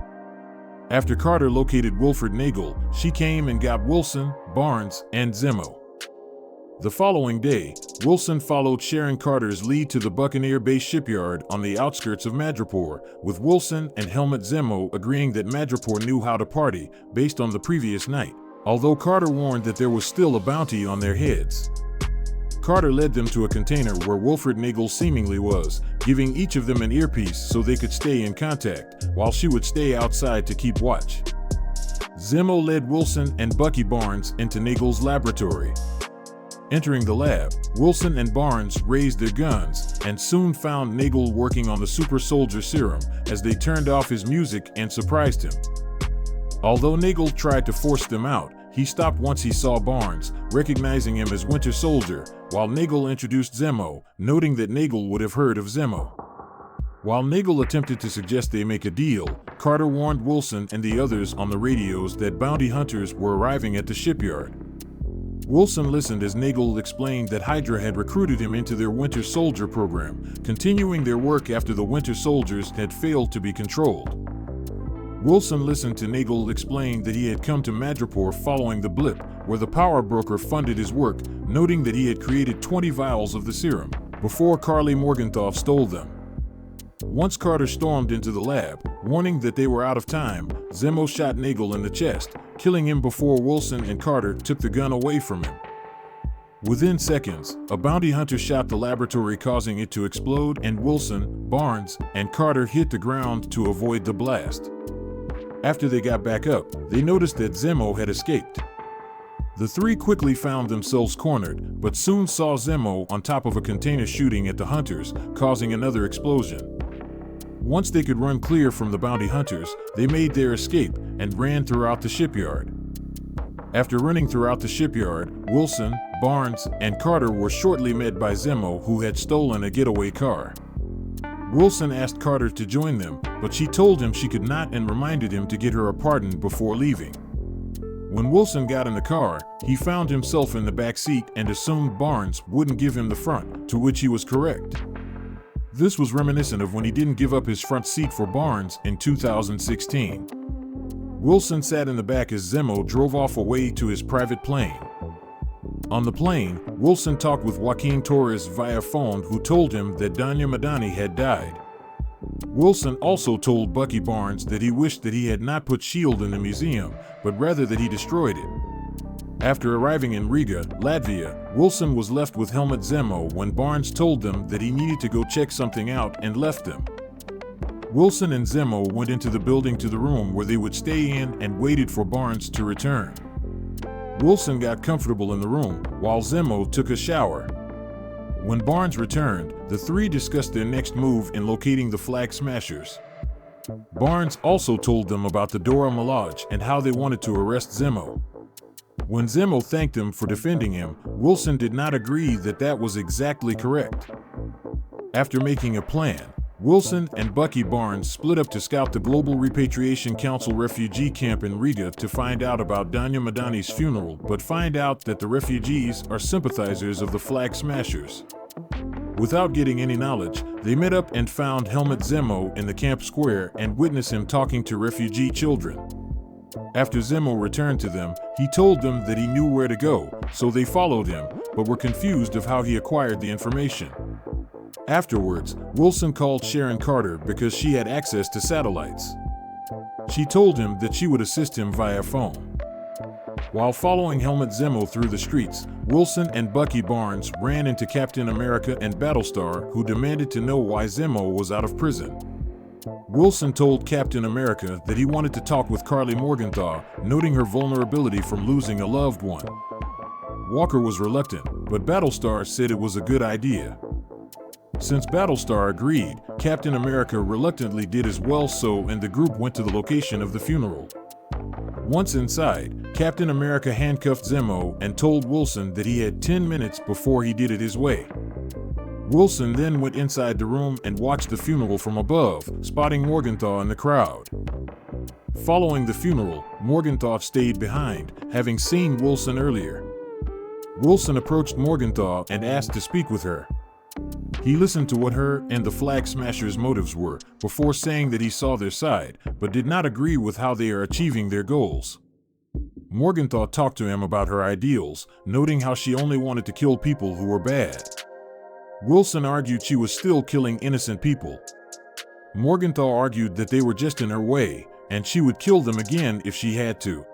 After Carter located Wilfred Nagel, she came and got Wilson, Barnes, and Zemo. The following day, Wilson followed Sharon Carter's lead to the Buccaneer Bay shipyard on the outskirts of Madripoor, with Wilson and Helmut Zemo agreeing that Madripoor knew how to party based on the previous night, although Carter warned that there was still a bounty on their heads. Carter led them to a container where Wilfred Nagel seemingly was, giving each of them an earpiece so they could stay in contact, while she would stay outside to keep watch. Zemo led Wilson and Bucky Barnes into Nagel's laboratory. Entering the lab, Wilson and Barnes raised their guns and soon found Nagel working on the super soldier serum as they turned off his music and surprised him. Although Nagel tried to force them out, he stopped once he saw Barnes, recognizing him as Winter Soldier, while Nagel introduced Zemo, noting that Nagel would have heard of Zemo. While Nagel attempted to suggest they make a deal, Carter warned Wilson and the others on the radios that bounty hunters were arriving at the shipyard. Wilson listened as Nagel explained that Hydra had recruited him into their Winter Soldier program, continuing their work after the Winter Soldiers had failed to be controlled. Wilson listened to Nagel explain that he had come to Madripoor following the blip, where the power broker funded his work, noting that he had created 20 vials of the serum, before Karli Morgenthau stole them. Once Carter stormed into the lab, warning that they were out of time, Zemo shot Nagel in the chest, killing him before Wilson and Carter took the gun away from him. Within seconds, a bounty hunter shot the laboratory, causing it to explode, and Wilson, Barnes, and Carter hit the ground to avoid the blast. After they got back up, they noticed that Zemo had escaped. The three quickly found themselves cornered, but soon saw Zemo on top of a container shooting at the hunters, causing another explosion. Once they could run clear from the bounty hunters, they made their escape and ran throughout the shipyard. After running throughout the shipyard, Wilson, Barnes, and Carter were shortly met by Zemo, who had stolen a getaway car. Wilson asked Carter to join them, but she told him she could not and reminded him to get her a pardon before leaving. When Wilson got in the car, he found himself in the back seat and assumed Barnes wouldn't give him the front, to which he was correct. This was reminiscent of when he didn't give up his front seat for Barnes in 2016. Wilson sat in the back as Zemo drove off away to his private plane. On the plane, Wilson talked with Joaquin Torres via phone, who told him that Danya Madani had died. Wilson also told Bucky Barnes that he wished that he had not put S.H.I.E.L.D. in the museum, but rather that he destroyed it. After arriving in Riga, Latvia, Wilson was left with Helmut Zemo when Barnes told them that he needed to go check something out and left them. Wilson and Zemo went into the building to the room where they would stay in and waited for Barnes to return. Wilson got comfortable in the room, while Zemo took a shower. When Barnes returned, the three discussed their next move in locating the Flag Smashers. Barnes also told them about the Dora Milaje and how they wanted to arrest Zemo. When Zemo thanked him for defending him, Wilson did not agree that that was exactly correct. After making a plan, Wilson and Bucky Barnes split up to scout the Global Repatriation Council refugee camp in Riga to find out about Danya Madani's funeral, but find out that the refugees are sympathizers of the Flag Smashers. Without getting any knowledge, they met up and found Helmut Zemo in the camp square and witnessed him talking to refugee children. After Zemo returned to them, he told them that he knew where to go, so they followed him, but were confused of how he acquired the information. Afterwards, Wilson called Sharon Carter because she had access to satellites. She told him that she would assist him via phone. While following Helmut Zemo through the streets, Wilson and Bucky Barnes ran into Captain America and Battlestar, who demanded to know why Zemo was out of prison. Wilson told Captain America that he wanted to talk with Karli Morgenthau, noting her vulnerability from losing a loved one. Walker was reluctant, but Battlestar said it was a good idea. Since Battlestar agreed, Captain America reluctantly did as well, and the group went to the location of the funeral. Once inside, Captain America handcuffed Zemo and told Wilson that he had 10 minutes before he did it his way. Wilson then went inside the room and watched the funeral from above, spotting Morgenthau in the crowd. Following the funeral, Morgenthau stayed behind, having seen Wilson earlier. Wilson approached Morgenthau and asked to speak with her. He listened to what her and the Flag Smashers' motives were, before saying that he saw their side, but did not agree with how they are achieving their goals. Morgenthau talked to him about her ideals, noting how she only wanted to kill people who were bad. Wilson argued she was still killing innocent people. Morgenthau argued that they were just in her way, and she would kill them again if she had to.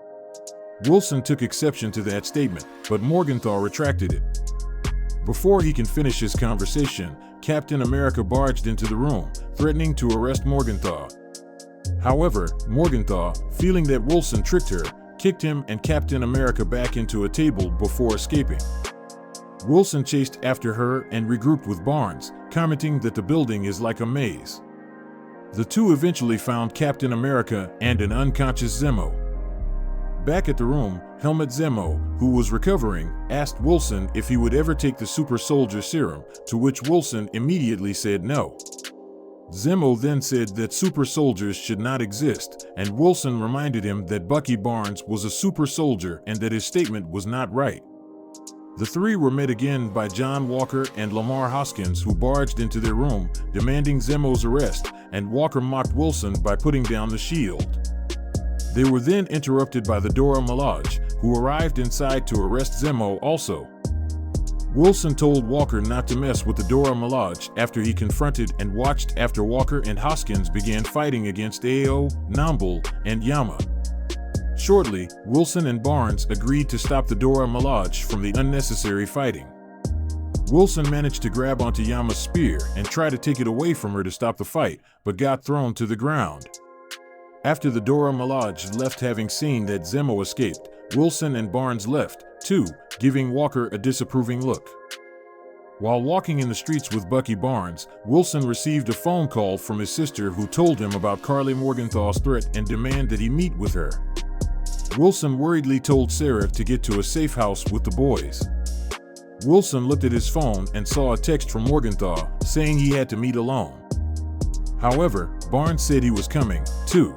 Wilson took exception to that statement, but Morgenthau retracted it. Before he can finish his conversation, Captain America barged into the room, threatening to arrest Morgenthau. However, Morgenthau, feeling that Wilson tricked her, kicked him and Captain America back into a table before escaping. Wilson chased after her and regrouped with Barnes, commenting that the building is like a maze. The two eventually found Captain America and an unconscious Zemo. Back at the room, Helmut Zemo, who was recovering, asked Wilson if he would ever take the super soldier serum, to which Wilson immediately said no. Zemo then said that super soldiers should not exist, and Wilson reminded him that Bucky Barnes was a super soldier and that his statement was not right. The three were met again by John Walker and Lamar Hoskins, who barged into their room, demanding Zemo's arrest, and Walker mocked Wilson by putting down the shield. They were then interrupted by the Dora Milaje, who arrived inside to arrest Zemo also. Wilson told Walker not to mess with the Dora Milaje after he confronted and watched after Walker and Hoskins began fighting against Ao, Namble, and Yama. Shortly, Wilson and Barnes agreed to stop the Dora Milaje from the unnecessary fighting. Wilson managed to grab onto Yama's spear and try to take it away from her to stop the fight, but got thrown to the ground. After the Dora Milaje left, having seen that Zemo escaped, Wilson and Barnes left, too, giving Walker a disapproving look. While walking in the streets with Bucky Barnes, Wilson received a phone call from his sister, who told him about Carly Morgenthau's threat and demanded that he meet with her. Wilson worriedly told Sarah to get to a safe house with the boys. Wilson looked at his phone and saw a text from Morgenthau saying he had to meet alone. However, Barnes said he was coming, too.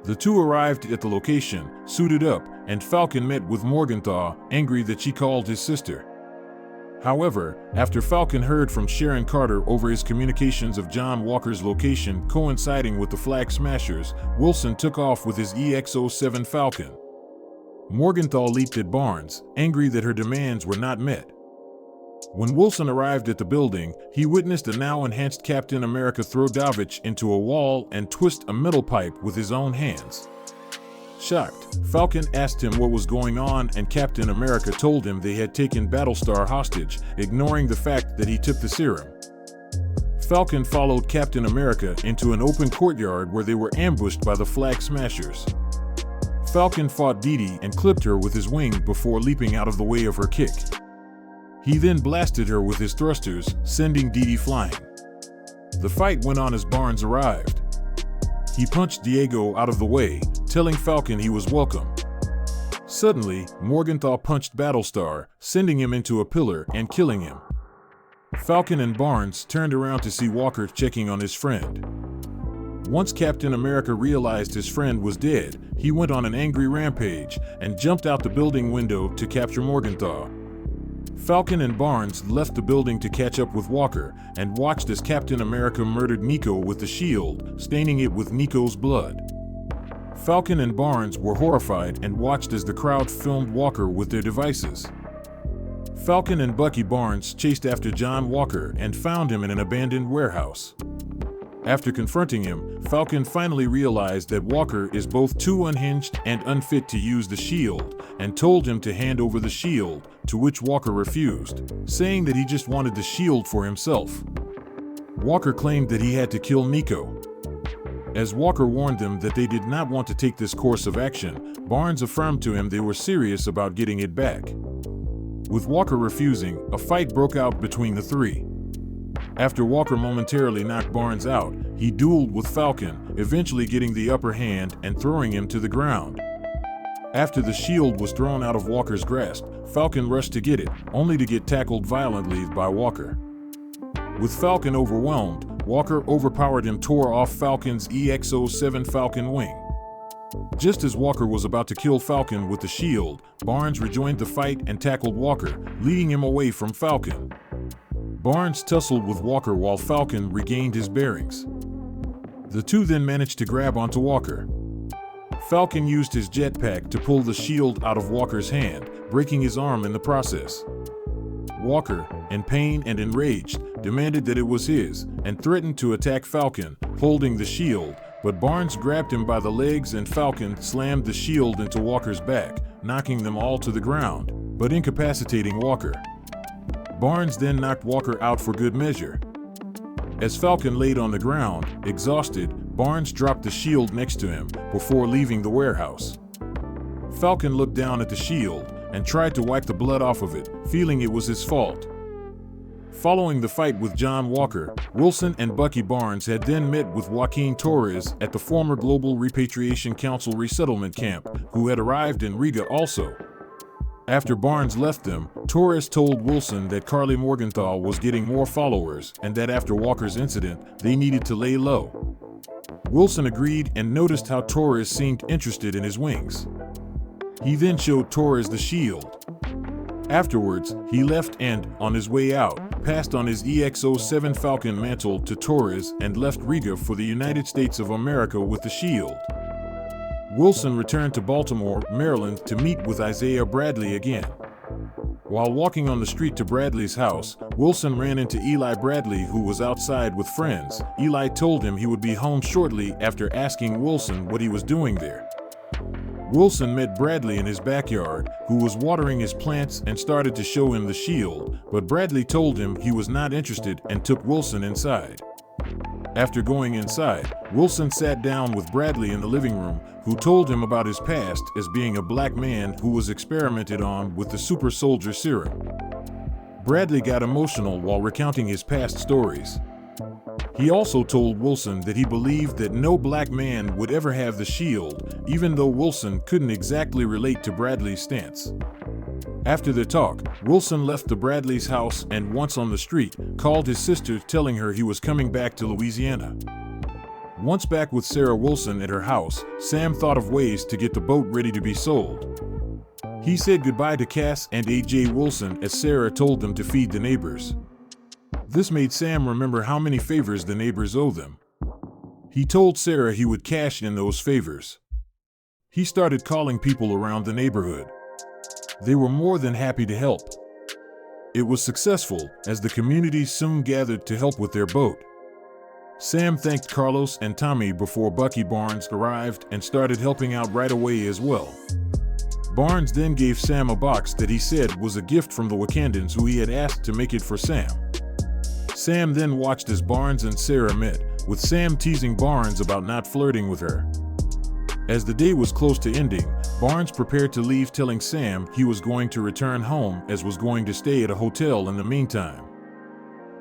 The two arrived at the location, suited up, and Falcon met with Morgenthau, angry that she called his sister. However, after Falcon heard from Sharon Carter over his communications of John Walker's location coinciding with the Flag Smashers, Wilson took off with his EX-07 Falcon. Morgenthau leaped at Barnes, angry that her demands were not met. When Wilson arrived at the building, he witnessed a now enhanced Captain America throw Davich into a wall and twist a metal pipe with his own hands. Shocked, Falcon asked him what was going on, and Captain America told him they had taken Battlestar hostage, ignoring the fact that he took the serum. Falcon followed Captain America into an open courtyard where they were ambushed by the Flag Smashers. Falcon fought Dee Dee and clipped her with his wing before leaping out of the way of her kick. He then blasted her with his thrusters, sending Dee Dee flying. The fight went on as Barnes arrived. He punched Diego out of the way, telling Falcon he was welcome. Suddenly, Morgenthau punched Battlestar, sending him into a pillar and killing him. Falcon and Barnes turned around to see Walker checking on his friend. Once Captain America realized his friend was dead, he went on an angry rampage and jumped out the building window to capture Morgenthau. Falcon and Barnes left the building to catch up with Walker and watched as Captain America murdered Nico with the shield, staining it with Nico's blood. Falcon and Barnes were horrified and watched as the crowd filmed Walker with their devices. Falcon and Bucky Barnes chased after John Walker and found him in an abandoned warehouse. After confronting him, Falcon finally realized that Walker is both too unhinged and unfit to use the shield, and told him to hand over the shield, to which Walker refused, saying that he just wanted the shield for himself. Walker claimed that he had to kill Nico. As Walker warned them that they did not want to take this course of action, Barnes affirmed to him they were serious about getting it back. With Walker refusing, a fight broke out between the three. After Walker momentarily knocked Barnes out, he dueled with Falcon, eventually getting the upper hand and throwing him to the ground. After the shield was thrown out of Walker's grasp, Falcon rushed to get it, only to get tackled violently by Walker. With Falcon overwhelmed, Walker overpowered him, tore off Falcon's EX-07 Falcon wing. Just as Walker was about to kill Falcon with the shield, Barnes rejoined the fight and tackled Walker, leading him away from Falcon. Barnes tussled with Walker while Falcon regained his bearings. The two then managed to grab onto Walker. Falcon used his jetpack to pull the shield out of Walker's hand, breaking his arm in the process. Walker, in pain and enraged, demanded that it was his, and threatened to attack Falcon, holding the shield, but Barnes grabbed him by the legs and Falcon slammed the shield into Walker's back, knocking them all to the ground, but incapacitating Walker. Barnes then knocked Walker out for good measure. As Falcon laid on the ground, exhausted, Barnes dropped the shield next to him before leaving the warehouse. Falcon looked down at the shield and tried to wipe the blood off of it, feeling it was his fault. Following the fight with John Walker, Wilson and Bucky Barnes had then met with Joaquin Torres at the former Global Repatriation Council resettlement camp, who had arrived in Riga also. After Barnes left them, Torres told Wilson that Carly Morgenthau was getting more followers and that after Walker's incident, they needed to lay low. Wilson agreed and noticed how Torres seemed interested in his wings. He then showed Torres the shield. Afterwards, he left and, on his way out, passed on his EX-07 Falcon mantle to Torres and left Riga for the United States of America with the shield. Wilson returned to Baltimore, Maryland to meet with Isaiah Bradley again. While walking on the street to Bradley's house, Wilson ran into Eli Bradley, who was outside with friends. Eli told him he would be home shortly after asking Wilson what he was doing there. Wilson met Bradley in his backyard, who was watering his plants and started to show him the shield, but Bradley told him he was not interested and took Wilson inside. After going inside, Wilson sat down with Bradley in the living room, who told him about his past as being a black man who was experimented on with the super soldier serum. Bradley got emotional while recounting his past stories. He also told Wilson that he believed that no black man would ever have the shield, even though Wilson couldn't exactly relate to Bradley's stance. After their talk, Wilson left the Bradley's house and, once on the street, called his sister telling her he was coming back to Louisiana. Once back with Sarah Wilson at her house, Sam thought of ways to get the boat ready to be sold. He said goodbye to Cass and A.J. Wilson as Sarah told them to feed the neighbors. This made Sam remember how many favors the neighbors owe them. He told Sarah he would cash in those favors. He started calling people around the neighborhood. They were more than happy to help. It was successful, as the community soon gathered to help with their boat. Sam thanked Carlos and Tommy before Bucky Barnes arrived and started helping out right away as well. Barnes then gave Sam a box that he said was a gift from the Wakandans who he had asked to make it for Sam. Sam then watched as Barnes and Sarah met, with Sam teasing Barnes about not flirting with her. As the day was close to ending, Barnes prepared to leave, telling Sam he was going to return home as was going to stay at a hotel in the meantime.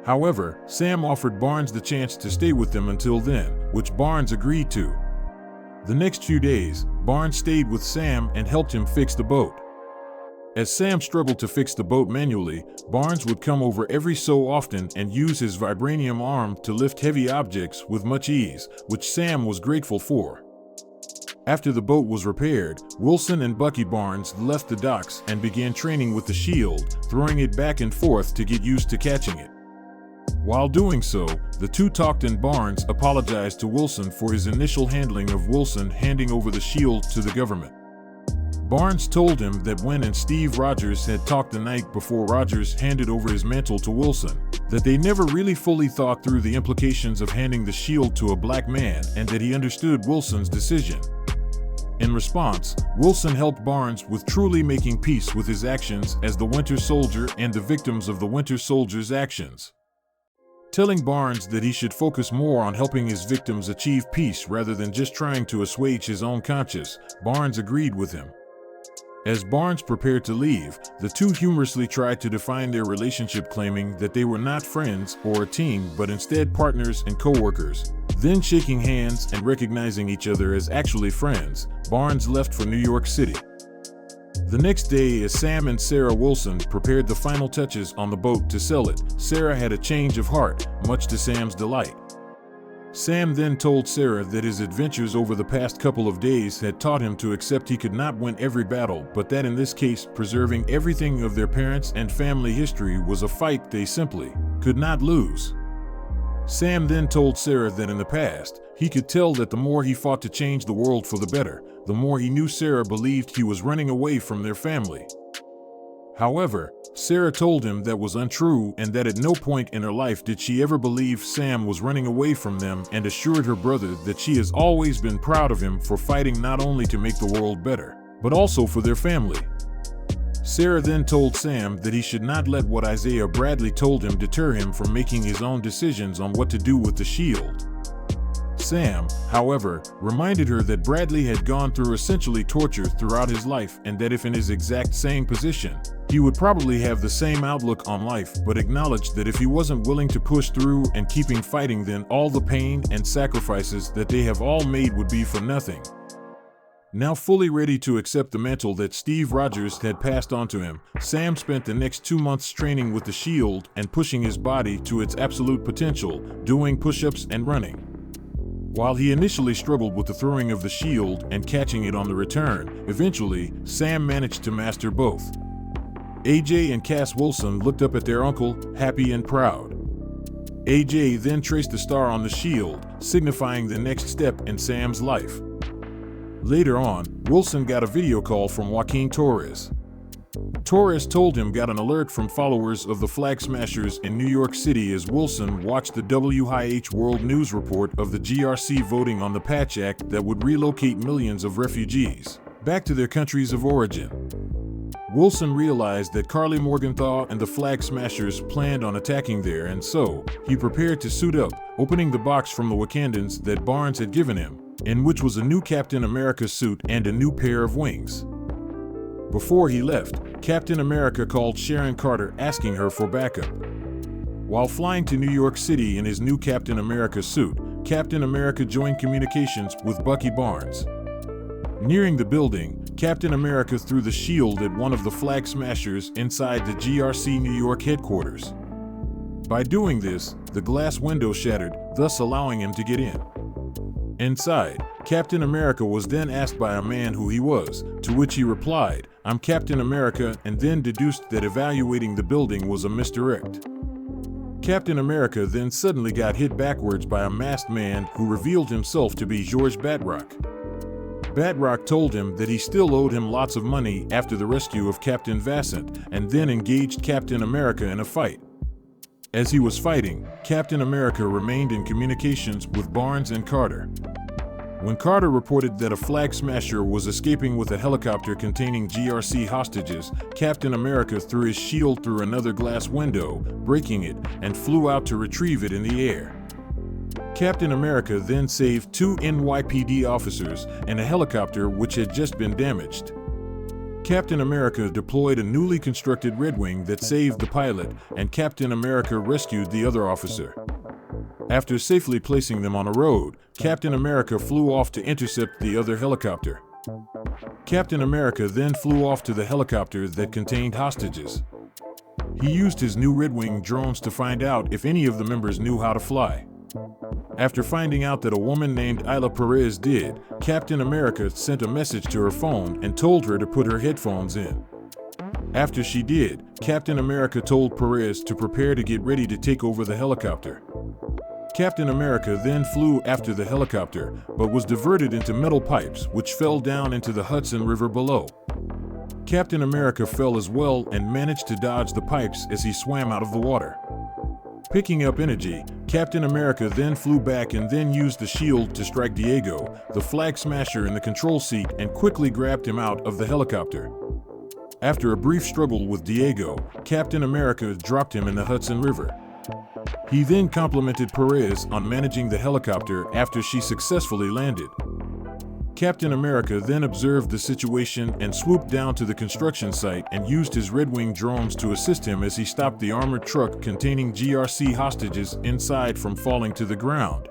However, Sam offered Barnes the chance to stay with them until then, which Barnes agreed to. The next few days, Barnes stayed with Sam and helped him fix the boat. As Sam struggled to fix the boat manually, Barnes would come over every so often and use his vibranium arm to lift heavy objects with much ease, which Sam was grateful for. After the boat was repaired, Wilson and Bucky Barnes left the docks and began training with the shield, throwing it back and forth to get used to catching it. While doing so, the two talked and Barnes apologized to Wilson for his initial handling of Wilson handing over the shield to the government. Barnes told him that when and Steve Rogers had talked the night before Rogers handed over his mantle to Wilson, that they never really fully thought through the implications of handing the shield to a black man and that he understood Wilson's decision. In response, Wilson helped Barnes with truly making peace with his actions as the Winter Soldier and the victims of the Winter Soldier's actions. Telling Barnes that he should focus more on helping his victims achieve peace rather than just trying to assuage his own conscience, Barnes agreed with him. As Barnes prepared to leave, the two humorously tried to define their relationship, claiming that they were not friends or a team but instead partners and co-workers. Then, shaking hands and recognizing each other as actually friends, Barnes left for New York City. The next day, as Sam and Sarah Wilson prepared the final touches on the boat to sell it, Sarah had a change of heart, much to Sam's delight. Sam then told Sarah that his adventures over the past couple of days had taught him to accept he could not win every battle, but that in this case, preserving everything of their parents' and family history was a fight they simply could not lose. Sam then told Sarah that in the past, he could tell that the more he fought to change the world for the better, the more he knew Sarah believed he was running away from their family. However, Sarah told him that was untrue and that at no point in her life did she ever believe Sam was running away from them, and assured her brother that she has always been proud of him for fighting not only to make the world better, but also for their family. Sarah then told Sam that he should not let what Isaiah Bradley told him deter him from making his own decisions on what to do with the shield. Sam, however, reminded her that Bradley had gone through essentially torture throughout his life and that if in his exact same position, he would probably have the same outlook on life, but acknowledged that if he wasn't willing to push through and keeping fighting, then all the pain and sacrifices that they have all made would be for nothing. Now fully ready to accept the mantle that Steve Rogers had passed on to him, Sam spent the next 2 months training with the shield and pushing his body to its absolute potential, doing push-ups and running. While he initially struggled with the throwing of the shield and catching it on the return, eventually, Sam managed to master both. AJ and Cass Wilson looked up at their uncle, happy and proud. AJ then traced the star on the shield, signifying the next step in Sam's life. Later on, Wilson got a video call from Joaquin Torres. Torres told him got an alert from followers of the Flag Smashers in New York City as Wilson watched the WIH World News report of the GRC voting on the Patch Act that would relocate millions of refugees back to their countries of origin. Wilson realized that Carly Morgenthau and the Flag Smashers planned on attacking there, and so he prepared to suit up, opening the box from the Wakandans that Barnes had given him, in which was a new Captain America suit and a new pair of wings. Before he left, Captain America called Sharon Carter asking her for backup. While flying to New York City in his new Captain America suit, Captain America joined communications with Bucky Barnes. Nearing the building, Captain America threw the shield at one of the Flag Smashers inside the GRC New York headquarters. By doing this, the glass window shattered, thus allowing him to get in. Inside, Captain America was then asked by a man who he was, to which he replied, "I'm Captain America," and then deduced that evaluating the building was a misdirect. Captain America then suddenly got hit backwards by a masked man who revealed himself to be George Batroc. Batroc told him that he still owed him lots of money after the rescue of Captain Vassant, and then engaged Captain America in a fight. As he was fighting, Captain America remained in communications with Barnes and Carter. When Carter reported that a Flag Smasher was escaping with a helicopter containing GRC hostages, Captain America threw his shield through another glass window, breaking it, and flew out to retrieve it in the air. Captain America then saved 2 NYPD officers and a helicopter which had just been damaged. Captain America deployed a newly constructed Red Wing that saved the pilot, and Captain America rescued the other officer. After safely placing them on a road, Captain America flew off to intercept the other helicopter. Captain America then flew off to the helicopter that contained hostages. He used his new Red Wing drones to find out if any of the members knew how to fly. After finding out that a woman named Isla Perez did, Captain America sent a message to her phone and told her to put her headphones in. After she did, Captain America told Perez to prepare to get ready to take over the helicopter. Captain America then flew after the helicopter, but was diverted into metal pipes which fell down into the Hudson River below. Captain America fell as well and managed to dodge the pipes as he swam out of the water. Picking up energy, Captain America then flew back and then used the shield to strike Diego, the Flag Smasher, in the control seat and quickly grabbed him out of the helicopter. After a brief struggle with Diego, Captain America dropped him in the Hudson River. He then complimented Perez on managing the helicopter after she successfully landed. Captain America then observed the situation and swooped down to the construction site and used his Red Wing drones to assist him as he stopped the armored truck containing GRC hostages inside from falling to the ground.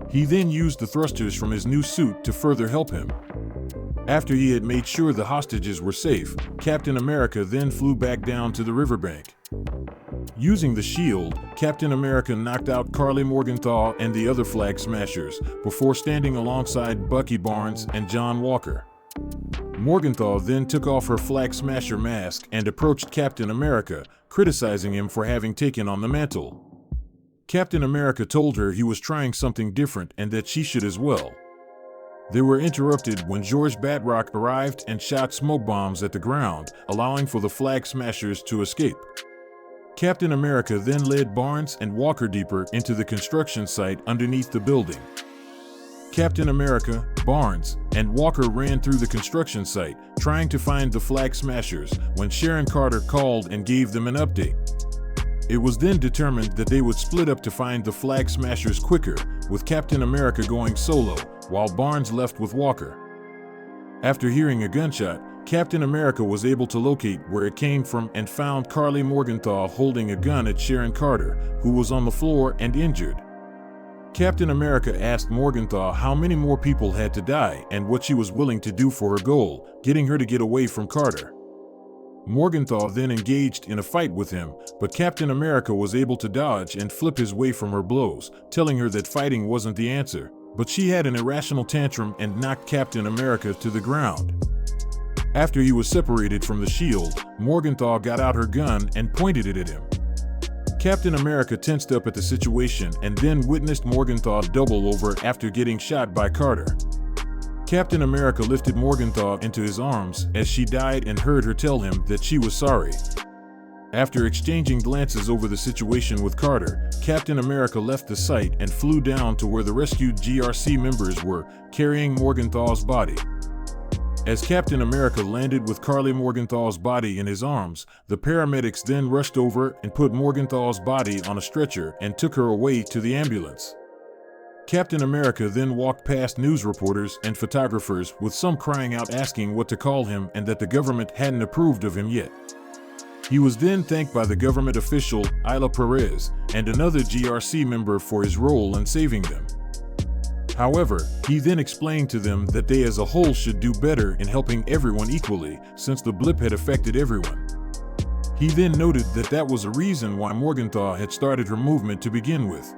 He then used the thrusters from his new suit to further help him. After he had made sure the hostages were safe, Captain America then flew back down to the riverbank. Using the shield, Captain America knocked out Carly Morgenthau and the other Flag Smashers before standing alongside Bucky Barnes and John Walker. Morgenthau then took off her Flag Smasher mask and approached Captain America, criticizing him for having taken on the mantle. Captain America told her he was trying something different and that she should as well. They were interrupted when George Batroc arrived and shot smoke bombs at the ground, allowing for the Flag Smashers to escape. Captain America then led Barnes and Walker deeper into the construction site underneath the building. Captain America, Barnes, and Walker ran through the construction site, trying to find the Flag Smashers, when Sharon Carter called and gave them an update. It was then determined that they would split up to find the Flag Smashers quicker, with Captain America going solo, while Barnes left with Walker. After hearing a gunshot, Captain America was able to locate where it came from and found Karli Morgenthau holding a gun at Sharon Carter, who was on the floor and injured. Captain America asked Morgenthau how many more people had to die and what she was willing to do for her goal, getting her to get away from Carter. Morgenthau then engaged in a fight with him, but Captain America was able to dodge and flip his way from her blows, telling her that fighting wasn't the answer, but she had an irrational tantrum and knocked Captain America to the ground. After he was separated from the shield, Morgenthau got out her gun and pointed it at him. Captain America tensed up at the situation and then witnessed Morgenthau double over after getting shot by Carter. Captain America lifted Morgenthau into his arms as she died and heard her tell him that she was sorry. After exchanging glances over the situation with Carter, Captain America left the site and flew down to where the rescued GRC members were, carrying Morgenthau's body. As Captain America landed with Karli Morgenthau's body in his arms, the paramedics then rushed over and put Morgenthau's body on a stretcher and took her away to the ambulance. Captain America then walked past news reporters and photographers, with some crying out asking what to call him and that the government hadn't approved of him yet. He was then thanked by the government official, Isla Perez, and another GRC member for his role in saving them. However, he then explained to them that they as a whole should do better in helping everyone equally, since the blip had affected everyone. He then noted that that was a reason why Morgenthau had started her movement to begin with.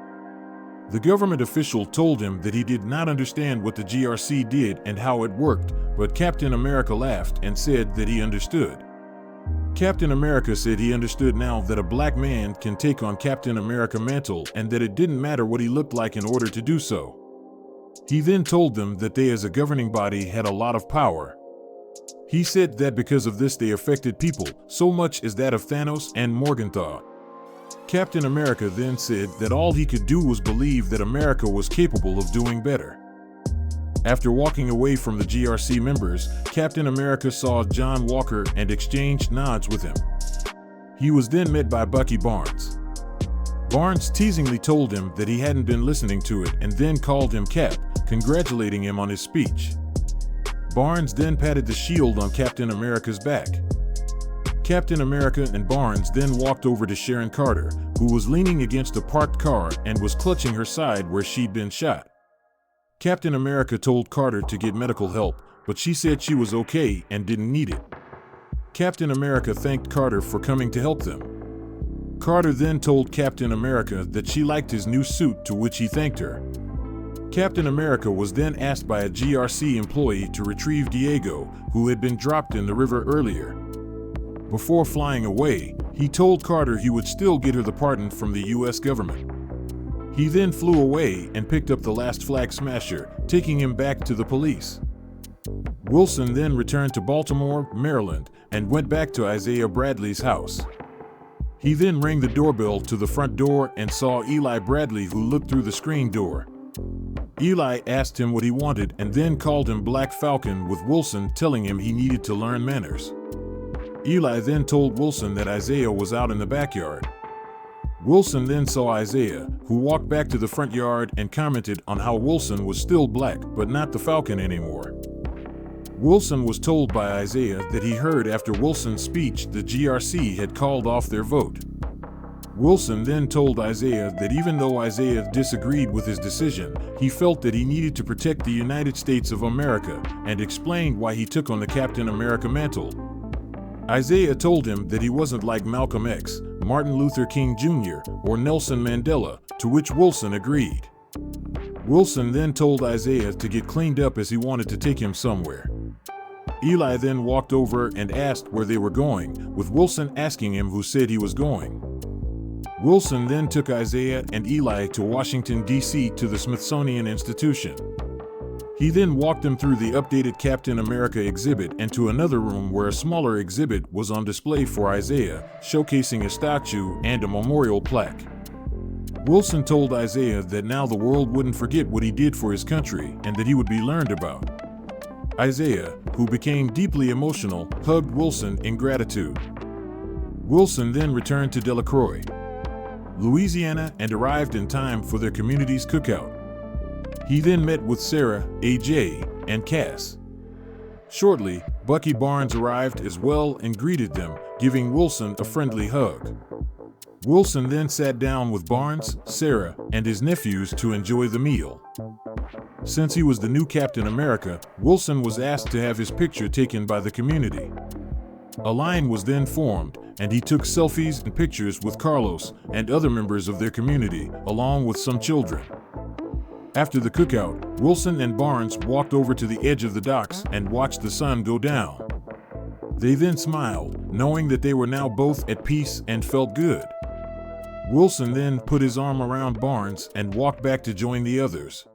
The government official told him that he did not understand what the GRC did and how it worked, but Captain America laughed and said that he understood. Captain America said he understood now that a black man can take on Captain America mantle and that it didn't matter what he looked like in order to do so. He then told them that they as a governing body had a lot of power. He said that because of this they affected people so much as that of Thanos and Morgenthau. Captain America then said that all he could do was believe that America was capable of doing better. After walking away from the GRC members, Captain America saw John Walker and exchanged nods with him. He was then met by Bucky Barnes. Barnes teasingly told him that he hadn't been listening to it and then called him Cap, congratulating him on his speech. Barnes then patted the shield on Captain America's back. Captain America and Barnes then walked over to Sharon Carter, who was leaning against a parked car and was clutching her side where she'd been shot. Captain America told Carter to get medical help, but she said she was okay and didn't need it. Captain America thanked Carter for coming to help them. Carter then told Captain America that she liked his new suit, to which he thanked her. Captain America was then asked by a GRC employee to retrieve Diego, who had been dropped in the river earlier. Before flying away, he told Carter he would still get her the pardon from the US government. He then flew away and picked up the last Flag Smasher, taking him back to the police. Wilson then returned to Baltimore, Maryland, and went back to Isaiah Bradley's house. He then rang the doorbell to the front door and saw Eli Bradley, who looked through the screen door. Eli asked him what he wanted and then called him Black Falcon, with Wilson telling him he needed to learn manners. Eli then told Wilson that Isaiah was out in the backyard. Wilson then saw Isaiah, who walked back to the front yard and commented on how Wilson was still black but not the Falcon anymore. Wilson was told by Isaiah that he heard after Wilson's speech the GRC had called off their vote. Wilson then told Isaiah that even though Isaiah disagreed with his decision, he felt that he needed to protect the United States of America, and explained why he took on the Captain America mantle. Isaiah told him that he wasn't like Malcolm X, Martin Luther King Jr., or Nelson Mandela, to which Wilson agreed. Wilson then told Isaiah to get cleaned up as he wanted to take him somewhere. Eli then walked over and asked where they were going, with Wilson asking him who said he was going. Wilson then took Isaiah and Eli to Washington, D.C. to the Smithsonian Institution. He then walked them through the updated Captain America exhibit and to another room where a smaller exhibit was on display for Isaiah, showcasing a statue and a memorial plaque. Wilson told Isaiah that now the world wouldn't forget what he did for his country and that he would be learned about. Isaiah, who became deeply emotional, hugged Wilson in gratitude. Wilson then returned to Delacroix, Louisiana, and arrived in time for their community's cookout. He then met with Sarah, AJ, and Cass. Shortly, Bucky Barnes arrived as well and greeted them, giving Wilson a friendly hug. Wilson then sat down with Barnes, Sarah, and his nephews to enjoy the meal. Since he was the new Captain America, Wilson was asked to have his picture taken by the community. A line was then formed, and he took selfies and pictures with Carlos and other members of their community, along with some children. After the cookout, Wilson and Barnes walked over to the edge of the docks and watched the sun go down. They then smiled, knowing that they were now both at peace and felt good. Wilson then put his arm around Barnes and walked back to join the others.